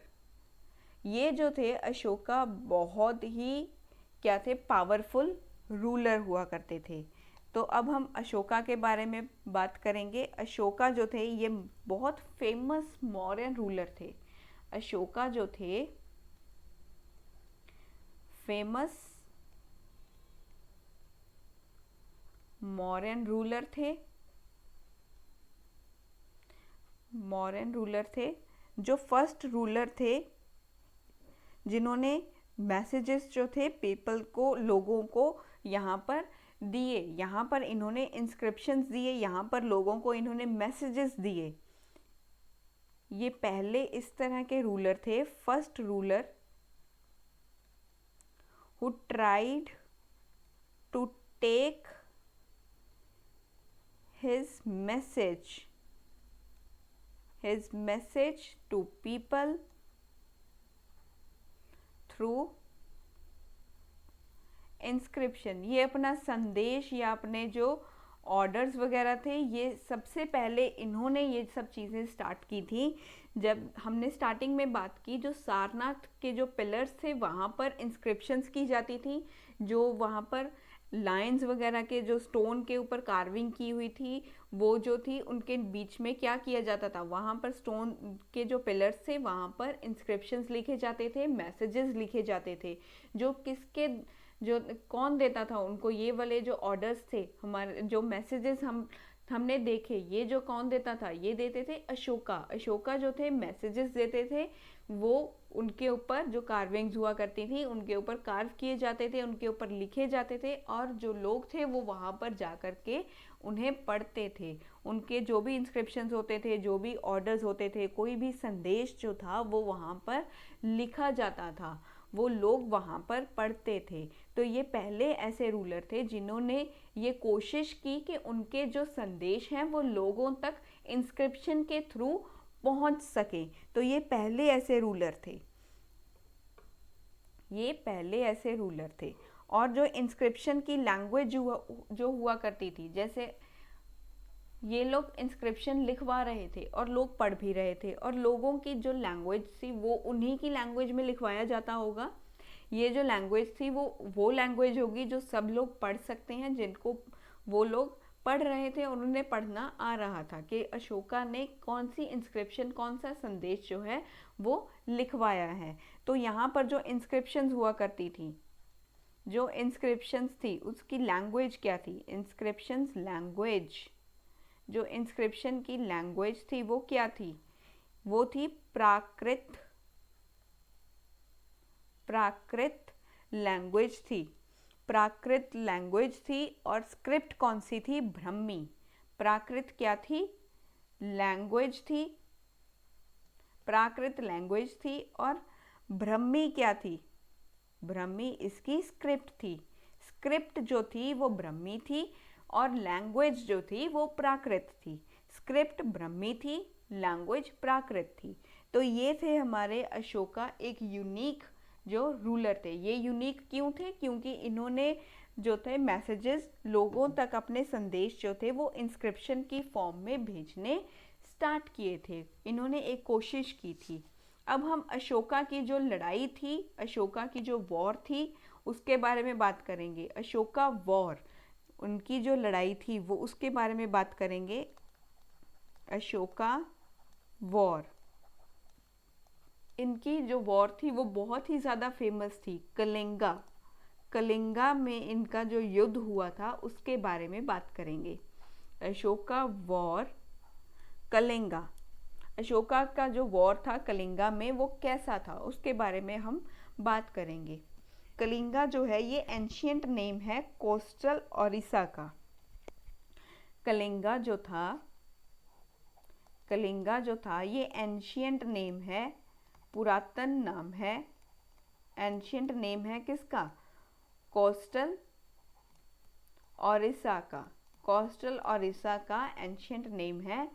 ये जो थे अशोका बहुत ही क्या थे? पावरफुल रूलर हुआ करते थे। तो अब हम अशोका के बारे में बात करेंगे। अशोका जो थे ये बहुत फेमस मौर्यन रूलर थे। अशोका जो थे फेमस मौर्यन रूलर थे जो फर्स्ट रूलर थे जिन्होंने मैसेजेस जो थे पीपल को, लोगों को यहाँ पर दिए। यहाँ पर इन्होंने इंस्क्रिप्शंस दिए, यहाँ पर लोगों को इन्होंने मैसेजेस दिए। ये पहले इस तरह के रूलर थे, first ruler who tried to take his message to people through inscription। ये अपना संदेश या अपने जो ऑर्डर्स वगैरह थे ये सबसे पहले इन्होंने ये सब चीज़ें स्टार्ट की थी। जब हमने स्टार्टिंग में बात की, जो सारनाथ के जो पिलर्स थे वहाँ पर इंस्क्रिप्शंस की जाती थी, जो वहाँ पर लाइंस वगैरह के जो स्टोन के ऊपर कार्विंग की हुई थी वो जो थी उनके बीच में क्या किया जाता था, वहाँ पर स्टोन के जो पिलर्स थे वहाँ पर इंस्क्रिप्शंस लिखे जाते थे, मैसेजेस लिखे जाते थे। जो किसके, जो कौन देता था उनको, ये वाले जो ऑर्डर्स थे, हमारे जो मैसेजेस हमने देखे, ये जो कौन देता था, ये देते थे अशोका जो थे मैसेजेस देते थे। वो उनके ऊपर जो कार्विंग्स हुआ करती थी उनके ऊपर कार्व किए जाते थे, उनके ऊपर लिखे जाते थे और जो लोग थे वो वहाँ पर जा कर के उन्हें पढ़ते थे। उनके जो भी इंस्क्रिप्शंस होते थे, जो भी ऑर्डर्स होते थे, कोई भी संदेश जो था वो वहाँ पर लिखा जाता था, वो लोग वहाँ पर पढ़ते थे। तो ये पहले ऐसे रूलर थे जिन्होंने ये कोशिश की कि उनके जो संदेश हैं वो लोगों तक इंस्क्रिप्शन के थ्रू पहुंच सके। तो ये पहले ऐसे रूलर थे, ये पहले ऐसे रूलर थे। और जो इंस्क्रिप्शन की लैंग्वेज जो हुआ करती थी, जैसे ये लोग इंस्क्रिप्शन लिखवा रहे थे और लोग पढ़ भी रहे थे, और लोगों की जो लैंग्वेज थी वो उन्हीं की लैंग्वेज में लिखवाया जाता होगा। ये जो लैंग्वेज थी वो लैंग्वेज होगी जो सब लोग पढ़ सकते हैं, जिनको वो लोग पढ़ रहे थे और उन्हें पढ़ना आ रहा था कि अशोका ने कौन सी इंस्क्रिप्शन, कौन सा संदेश जो है वो लिखवाया है। तो यहाँ पर जो इंस्क्रिप्शंस हुआ करती थी, जो इंस्क्रिप्शंस थी उसकी लैंग्वेज क्या थी? इंस्क्रिप्शंस लैंग्वेज, जो इंस्क्रिप्शन की लैंग्वेज थी वो क्या थी? वो थी प्राकृत, प्राकृत लैंग्वेज थी, प्राकृत लैंग्वेज थी। और स्क्रिप्ट कौन सी थी? ब्रह्मी। प्राकृत क्या थी? लैंग्वेज थी, प्राकृत लैंग्वेज थी। और ब्रह्मी क्या थी? ब्रह्मी इसकी स्क्रिप्ट थी। स्क्रिप्ट जो थी वो ब्रह्मी थी और लैंग्वेज जो थी वो प्राकृत थी। स्क्रिप्ट ब्रह्मी थी, लैंग्वेज प्राकृत थी। तो ये थे हमारे अशोका, एक यूनिक जो रूलर थे। ये यूनिक क्यों थे? क्योंकि इन्होंने जो थे मैसेजेस लोगों तक, अपने संदेश जो थे वो इंस्क्रिप्शन की फॉर्म में भेजने स्टार्ट किए थे। इन्होंने एक कोशिश की थी। अब हम अशोका की जो लड़ाई थी, अशोका की जो वॉर थी, उसके बारे में बात करेंगे। अशोका वॉर, उनकी जो लड़ाई थी वो उसके बारे में बात करेंगे। अशोका वॉर, इनकी जो वॉर थी वो बहुत ही ज़्यादा फेमस थी। कलिंगा, कलिंगा में इनका जो युद्ध हुआ था उसके बारे में बात करेंगे। अशोका वॉर, कलिंगा। अशोका का जो वॉर था कलिंगा में वो कैसा था उसके बारे में हम बात करेंगे। कलिंगा जो है ये एंशियंट नेम है कोस्टल ओडिशा का। कलिंगा जो था, कलिंगा जो था ये एंशियंट नेम है, पुरातन नाम है। एंशियंट नेम है किसका? कोस्टल ओडिशा का। कोस्टल ओडिशा का एंशियंट नेम है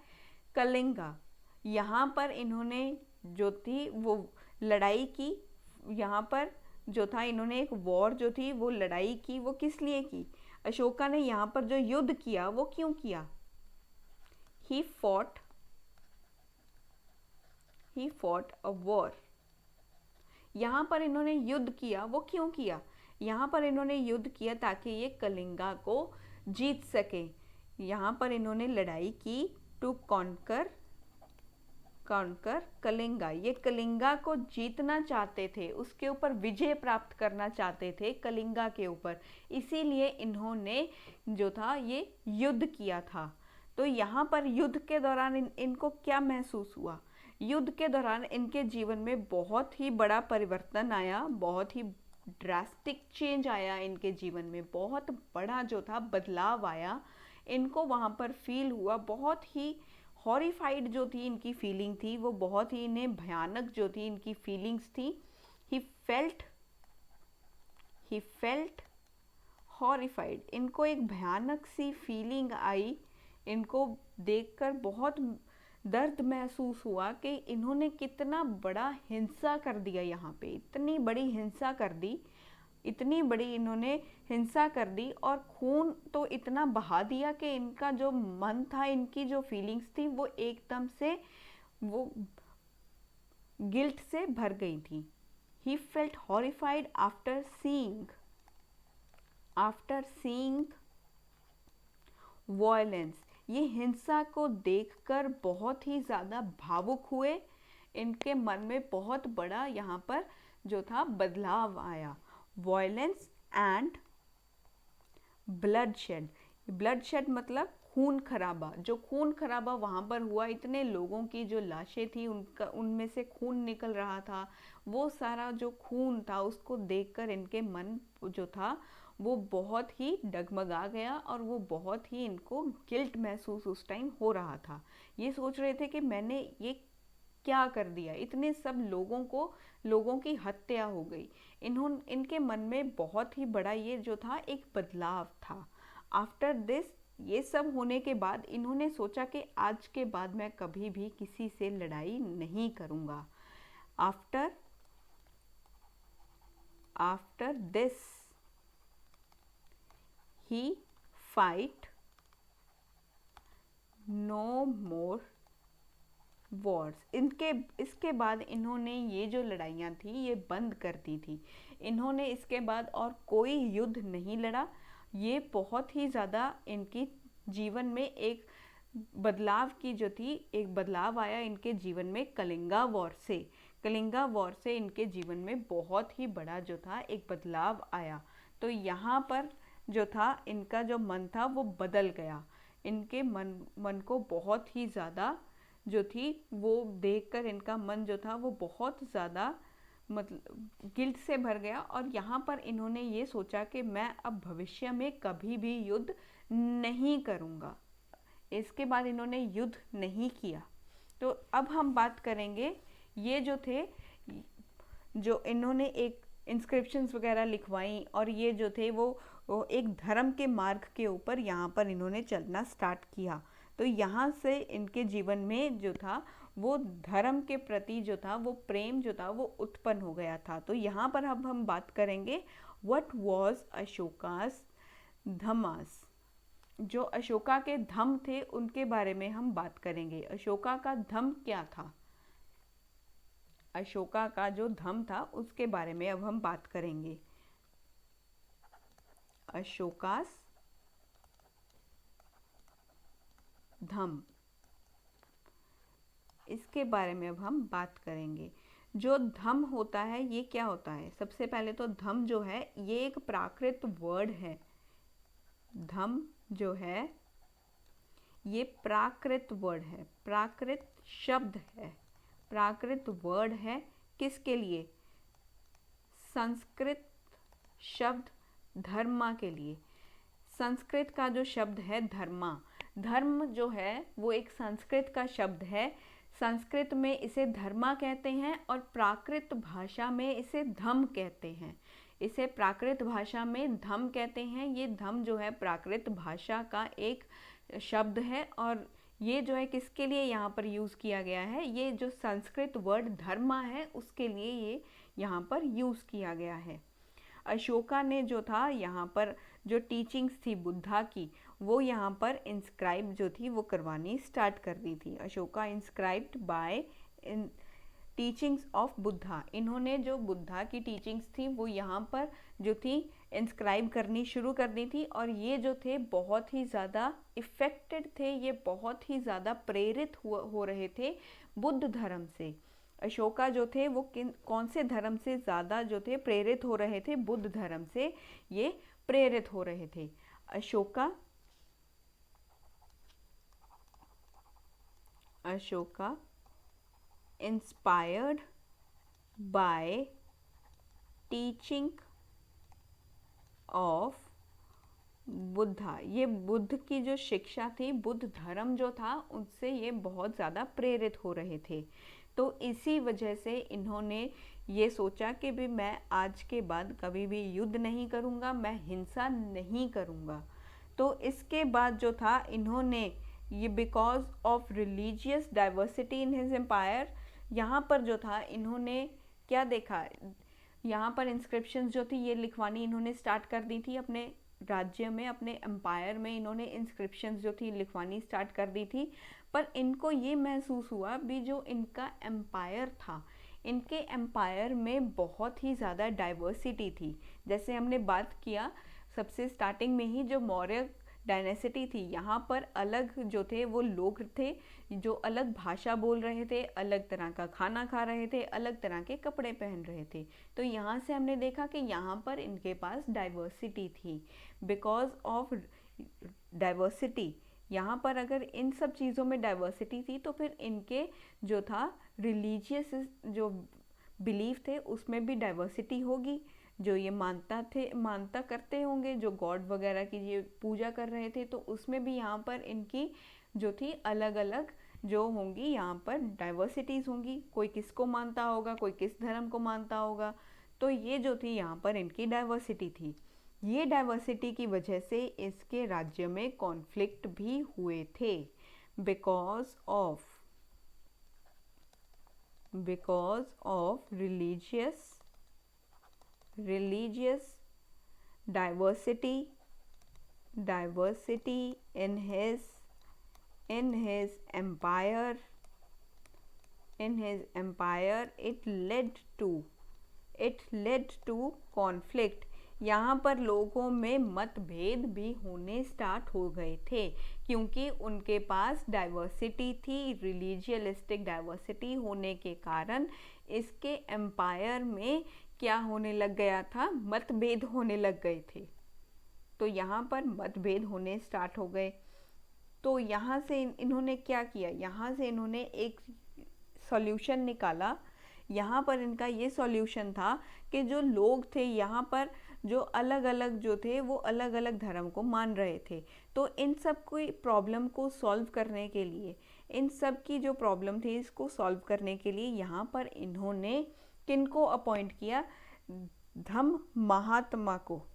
कलिंगा। यहाँ पर इन्होंने जो थी वो लड़ाई की, यहाँ पर जो था इन्होंने एक वॉर जो थी वो लड़ाई की। वो किस लिए की? अशोका ने यहाँ पर जो युद्ध किया वो क्यों किया? He fought a war. यहाँ पर इन्होंने युद्ध किया, वो क्यों किया? यहाँ पर इन्होंने युद्ध किया ताकि ये कलिंगा को जीत सके। यहाँ पर इन्होंने लड़ाई की टू कॉन्कर कलिंगा। ये कलिंगा को जीतना चाहते थे, उसके ऊपर विजय प्राप्त करना चाहते थे कलिंगा के ऊपर, इसीलिए इन्होंने जो था ये युद्ध किया था। तो यहाँ पर युद्ध के दौरान इनको क्या महसूस हुआ? युद्ध के दौरान इनके जीवन में बहुत ही बड़ा परिवर्तन आया, बहुत ही ड्रास्टिक चेंज आया इनके जीवन में, बहुत बड़ा जो था बदलाव आया। इनको वहाँ पर फील हुआ, बहुत ही हॉरिफाइड जो थी इनकी फीलिंग थी, वो बहुत ही इन्हें भयानक जो थी इनकी फीलिंग्स थी। He felt horrified. इनको एक भयानक सी फीलिंग आई, इनको देखकर बहुत दर्द महसूस हुआ कि इन्होंने कितना बड़ा हिंसा कर दिया। यहाँ पे इतनी बड़ी हिंसा कर दी, इतनी बड़ी इन्होंने हिंसा कर दी और खून तो इतना बहा दिया कि इनका जो मन था, इनकी जो फीलिंग्स थी वो एकदम से वो गिल्ट से भर गई थी। He felt horrified after seeing violence. ये हिंसा को देखकर बहुत ही ज़्यादा भावुक हुए, इनके मन में बहुत बड़ा यहाँ पर जो था बदलाव आया। Violence and bloodshed. ब्लडशेड मतलब खून खराबा। जो खून खराबा वहाँ पर हुआ, इतने लोगों की जो लाशें थी उनमें से खून निकल रहा था, वो सारा जो खून था उसको देखकर इनके मन जो था वो बहुत ही डगमगा गया और वो बहुत ही इनको गिल्ट महसूस उस टाइम हो रहा था। ये सोच रहे थे कि मैंने ये क्या कर दिया, इतने सब लोगों की हत्या हो गई। इनके मन में बहुत ही बड़ा ये जो था एक बदलाव था। आफ्टर दिस, ये सब होने के बाद इन्होंने सोचा कि आज के बाद मैं कभी भी किसी से लड़ाई नहीं करूँगा। After this he fight no more wars. इसके बाद इन्होंने ये जो लड़ाइयाँ थी ये बंद कर दी थी। इन्होंने इसके बाद और कोई युद्ध नहीं लड़ा। ये बहुत ही ज़्यादा इनकी जीवन में एक बदलाव आया इनके जीवन में कलिंगा वॉर से इनके जीवन में बहुत ही बड़ा जो था एक बदलाव आया। तो यहाँ पर जो था इनका जो मन था वो बदल गया। इनके मन को बहुत ही ज़्यादा जो थी वो देखकर इनका मन जो था वो बहुत ज़्यादा मतलब गिल्ट से भर गया। और यहाँ पर इन्होंने ये सोचा कि मैं अब भविष्य में कभी भी युद्ध नहीं करूँगा। इसके बाद इन्होंने युद्ध नहीं किया। तो अब हम बात करेंगे, ये जो थे, जो इन्होंने एक इंस्क्रिप्शंस वगैरह लिखवाई और ये जो थे वो एक धर्म के मार्ग के ऊपर यहाँ पर इन्होंने चलना स्टार्ट किया। तो यहाँ से इनके जीवन में जो था वो धर्म के प्रति जो था वो प्रेम जो था वो उत्पन्न हो गया था। तो यहाँ पर अब हम बात करेंगे व्हाट वाज अशोकास धम्मास। जो अशोका के धम्म थे उनके बारे में हम बात करेंगे। अशोका का धम्म क्या था, अशोका का जो धम्म था उसके बारे में अब हम बात करेंगे। अशोकास धम्म, इसके बारे में अब हम बात करेंगे। जो धम्म होता है ये क्या होता है? सबसे पहले तो धम्म जो है ये एक प्राकृत वर्ड है। धम्म जो है ये प्राकृत वर्ड है, प्राकृत शब्द है, प्राकृत वर्ड है। किसके लिए? संस्कृत शब्द धर्मा के लिए। संस्कृत का जो शब्द है धर्मा, धर्म जो है वो एक संस्कृत का शब्द है। संस्कृत में इसे धर्मा कहते हैं और प्राकृत भाषा में इसे धम्म कहते हैं। इसे प्राकृत भाषा में धम्म कहते हैं। ये धम्म जो है प्राकृत भाषा का एक शब्द है और ये जो है किसके लिए यहाँ पर यूज़ किया गया है? ये जो संस्कृत वर्ड धर्मा है उसके लिए ये यहाँ पर यूज़ किया गया है। अशोका ने जो था यहाँ पर जो टीचिंग्स थी बुद्धा की वो यहाँ पर इंस्क्राइब जो थी वो करवानी स्टार्ट कर दी थी। Ashoka inscribed by teachings of Buddha. इन्होंने जो बुद्धा की टीचिंग्स थी वो यहाँ पर जो थी इंस्क्राइब करनी शुरू कर दी थी और ये जो थे बहुत ही ज़्यादा इफ़ेक्टेड थे, ये बहुत ही ज़्यादा प्रेरित हो रहे थे बुद्ध धर्म से। अशोका जो थे वो कौन से धर्म से ज़्यादा जो थे प्रेरित हो रहे थे? बुद्ध धर्म से ये प्रेरित हो रहे थे। Ashoka inspired by teaching of Buddha. ये बुद्ध की जो शिक्षा थी, बुद्ध धर्म जो था उससे ये बहुत ज़्यादा प्रेरित हो रहे थे। तो इसी वजह से इन्होंने ये सोचा कि भी मैं आज के बाद कभी भी युद्ध नहीं करूँगा, मैं हिंसा नहीं करूँगा। तो इसके बाद जो था इन्होंने ये because of religious diversity in his empire, यहाँ पर जो था इन्होंने क्या देखा, यहाँ पर इंस्क्रिप्शंस जो थी ये लिखवानी इन्होंने स्टार्ट कर दी थी। अपने राज्य में, अपने एम्पायर में इन्होंने इंस्क्रिप्शंस जो थी लिखवानी स्टार्ट कर दी थी। पर इनको ये महसूस हुआ भी जो इनका एम्पायर था, इनके एम्पायर में बहुत ही ज़्यादा डाइवर्सिटी थी। जैसे हमने बात किया सबसे स्टार्टिंग में ही, जो मौर्य डायनेसिटी थी यहाँ पर अलग जो थे वो लोग थे जो अलग भाषा बोल रहे थे, अलग तरह का खाना खा रहे थे, अलग तरह के कपड़े पहन रहे थे। तो यहाँ से हमने देखा कि यहाँ पर इनके पास डाइवर्सिटी थी। बिकॉज ऑफ डाइवर्सिटी, यहाँ पर अगर इन सब चीज़ों में डाइवर्सिटी थी तो फिर इनके जो था रिलीजियस जो बिलीफ थे उसमें भी डाइवर्सिटी होगी। जो ये मानता करते होंगे, जो गॉड वगैरह की ये पूजा कर रहे थे, तो उसमें भी यहाँ पर इनकी जो थी अलग अलग जो होंगी यहाँ पर डाइवर्सिटीज़ होंगी, कोई किसको मानता होगा, कोई किस धर्म को मानता होगा। तो ये जो थी यहाँ पर इनकी डाइवर्सिटी थी। ये डाइवर्सिटी की वजह से इसके राज्य में कॉन्फ्लिक्ट भी हुए थे because of religious diversity in his empire. It led to conflict. यहाँ पर लोगों में मतभेद भी होने स्टार्ट हो गए थे क्योंकि उनके पास डाइवर्सिटी थी, रिलीजियलिस्टिक डाइवर्सिटी होने के कारण इसके एम्पायर में क्या होने लग गया था, मतभेद होने लग गए थे। तो यहाँ पर मतभेद होने स्टार्ट हो गए। तो यहाँ से इन्होंने क्या किया, यहाँ से इन्होंने एक सॉल्यूशन निकाला। यहाँ पर इनका ये सॉल्यूशन था कि जो लोग थे यहाँ पर, जो अलग अलग जो थे वो अलग अलग धर्म को मान रहे थे, तो इन सब की प्रॉब्लम को सॉल्व करने के लिए, इन सब की जो प्रॉब्लम थी इसको सॉल्व करने के लिए यहाँ पर इन्होंने किनको अपॉइंट किया, धम्म महात्मा को।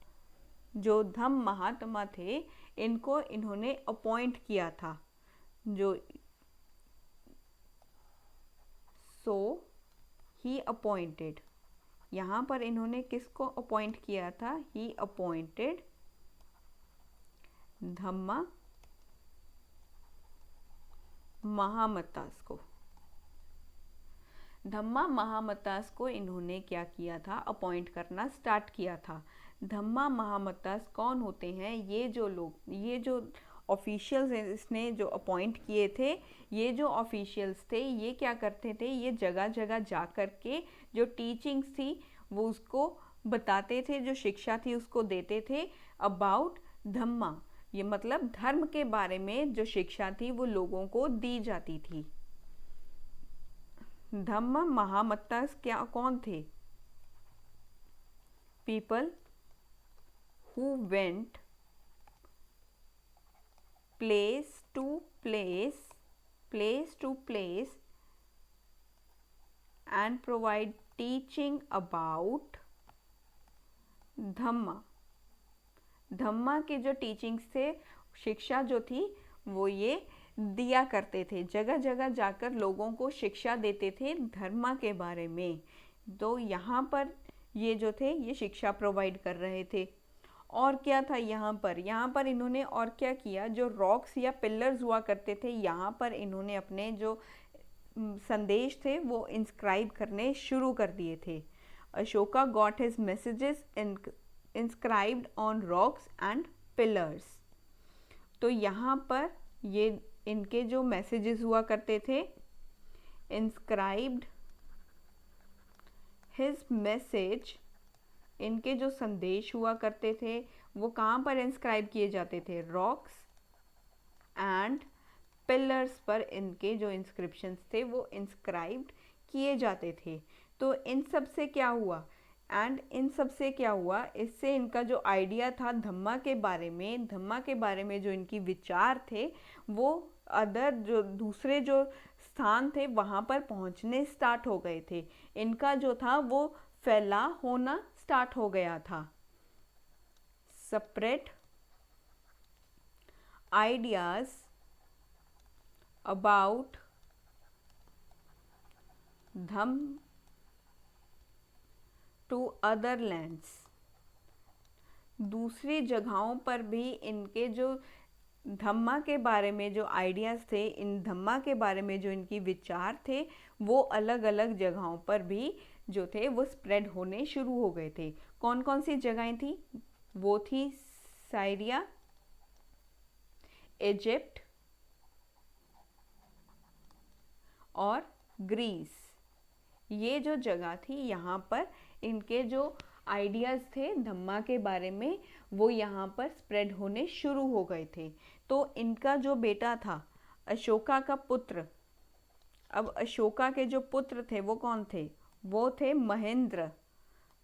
जो धम्म महात्मा थे इनको इन्होंने अपॉइंट किया था। सो ही अपॉइंटेड, यहाँ पर इन्होंने किसको अपॉइंट किया था, ही अपॉइंटेड धम्मा महामतास को। धम्मा महामतास को इन्होंने क्या किया था, अपॉइंट करना स्टार्ट किया था। धम्मा महामतास कौन होते हैं, ये जो लोग, ये जो ऑफिशियल्स इसने जो अपॉइंट किए थे, ये जो ऑफिशियल्स थे ये क्या करते थे, ये जगह जगह जा कर के जो टीचिंग्स थी वो उसको बताते थे, जो शिक्षा थी उसको देते थे अबाउट धम्मा। ये मतलब धर्म के बारे में जो शिक्षा थी वो लोगों को दी जाती थी। धम्म महामत्तास क्या कौन थे, people who went place to place and provide teaching about धम्मा। धम्मा के जो टीचिंग्स थे, शिक्षा जो थी वो ये दिया करते थे, जगह जगह जाकर लोगों को शिक्षा देते थे धर्म के बारे में। तो यहाँ पर ये जो थे ये शिक्षा प्रोवाइड कर रहे थे। और क्या था यहाँ पर इन्होंने और क्या किया, जो रॉक्स या पिलर्स हुआ करते थे यहाँ पर इन्होंने अपने जो संदेश थे वो इंस्क्राइब करने शुरू कर दिए थे। Ashoka got his messages inscribed on rocks and pillars. तो यहाँ पर ये इनके जो मैसेजेस हुआ करते थे, इंस्क्राइब्ड हिज मैसेज, इनके जो संदेश हुआ करते थे वो कहाँ पर इंस्क्राइब किए जाते थे, रॉक्स एंड पिलर्स पर इनके जो इंस्क्रिप्शंस थे वो इंस्क्राइब्ड किए जाते थे। तो इन सब से क्या हुआ, इससे इनका जो आइडिया था धम्मा के बारे में जो इनकी विचार थे वो अदर जो दूसरे जो स्थान थे वहाँ पर पहुँचने स्टार्ट हो गए थे। इनका जो था वो फैला होना स्टार्ट हो गया था। Spread ideas about dhamma to other lands. दूसरी जगहों पर भी इनके जो धम्मा के बारे में जो आइडियाज़ थे, इन धम्मा के बारे में जो इनकी विचार थे वो अलग अलग जगहों पर भी जो थे वो स्प्रेड होने शुरू हो गए थे। कौन कौन सी जगहें थी, वो थी साइरिया, इजिप्ट और ग्रीस। ये जो जगह थी यहाँ पर इनके जो आइडियाज़ थे धम्मा के बारे में वो यहाँ पर स्प्रेड होने शुरू हो गए थे। तो इनका जो बेटा था अशोका का पुत्र, अब अशोका के जो पुत्र थे वो कौन थे, वो थे महेंद्र।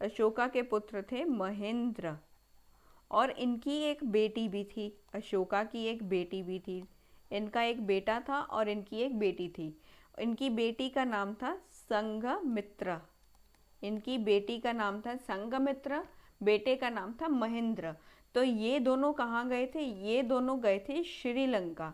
अशोका के पुत्र थे महेंद्र और इनकी एक बेटी भी थी, अशोका की एक बेटी भी थी, इनका एक बेटा था और इनकी एक बेटी थी। इनकी बेटी का नाम था संघमित्रा। इनकी बेटी का नाम था संघमित्रा, बेटे का नाम था महेंद्र। तो ये दोनों कहाँ गए थे? ये दोनों गए थे श्रीलंका।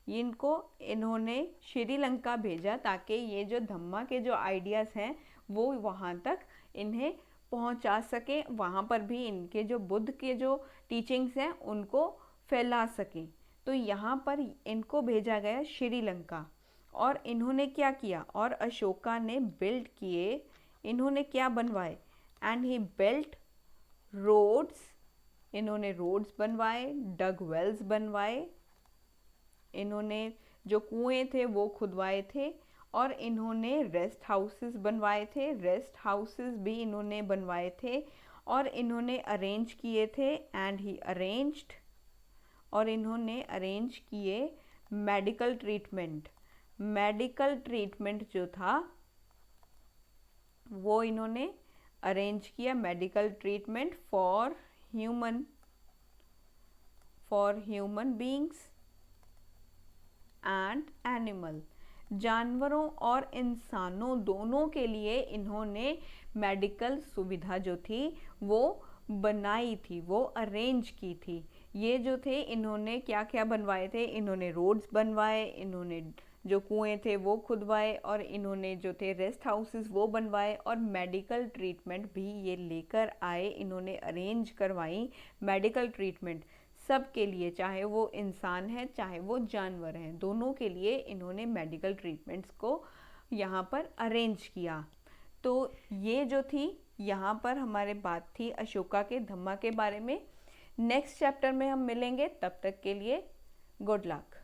इन्होंने श्रीलंका भेजा ताकि ये जो धम्मा के जो आइडियाज़ हैं वो वहाँ तक इन्हें पहुँचा सके, वहाँ पर भी इनके जो बुद्ध के जो टीचिंग्स हैं उनको फैला सकें। तो यहाँ पर इनको भेजा गया श्रीलंका। और इन्होंने क्या किया? और अशोका ने बिल्ड किए, इन्होंने क्या बनवाए? एंड ही बिल्ट रोड्स, इन्होंने रोड्स बनवाए, डग वेल्स बनवाए, इन्होंने जो कुएं थे वो खुदवाए थे, और इन्होंने रेस्ट हाउसेस बनवाए थे, रेस्ट हाउसेस भी इन्होंने बनवाए थे, और इन्होंने अरेंज किए थे एंड ही अरेंज्ड, और इन्होंने अरेंज किए मेडिकल ट्रीटमेंट। मेडिकल ट्रीटमेंट जो था वो इन्होंने अरेंज किया, medical treatment for human beings and animal. जानवरों और इंसानों दोनों के लिए इन्होंने मेडिकल सुविधा जो थी वो बनाई थी, वो अरेंज की थी। ये जो थे इन्होंने क्या क्या बनवाए थे? इन्होंने रोड्स बनवाए, इन्होंने जो कुएं थे वो खुदवाए, और इन्होंने जो थे रेस्ट हाउसेस वो बनवाए, और मेडिकल ट्रीटमेंट भी ये लेकर आए, इन्होंने अरेंज करवाई मेडिकल ट्रीटमेंट सब के लिए, चाहे वो इंसान है चाहे वो जानवर हैं, दोनों के लिए इन्होंने मेडिकल ट्रीटमेंट्स को यहाँ पर अरेंज किया। तो ये जो थी यहाँ पर हमारे बात थी अशोका के धम्मा के बारे में। नेक्स्ट चैप्टर में हम मिलेंगे, तब तक के लिए गुड लक।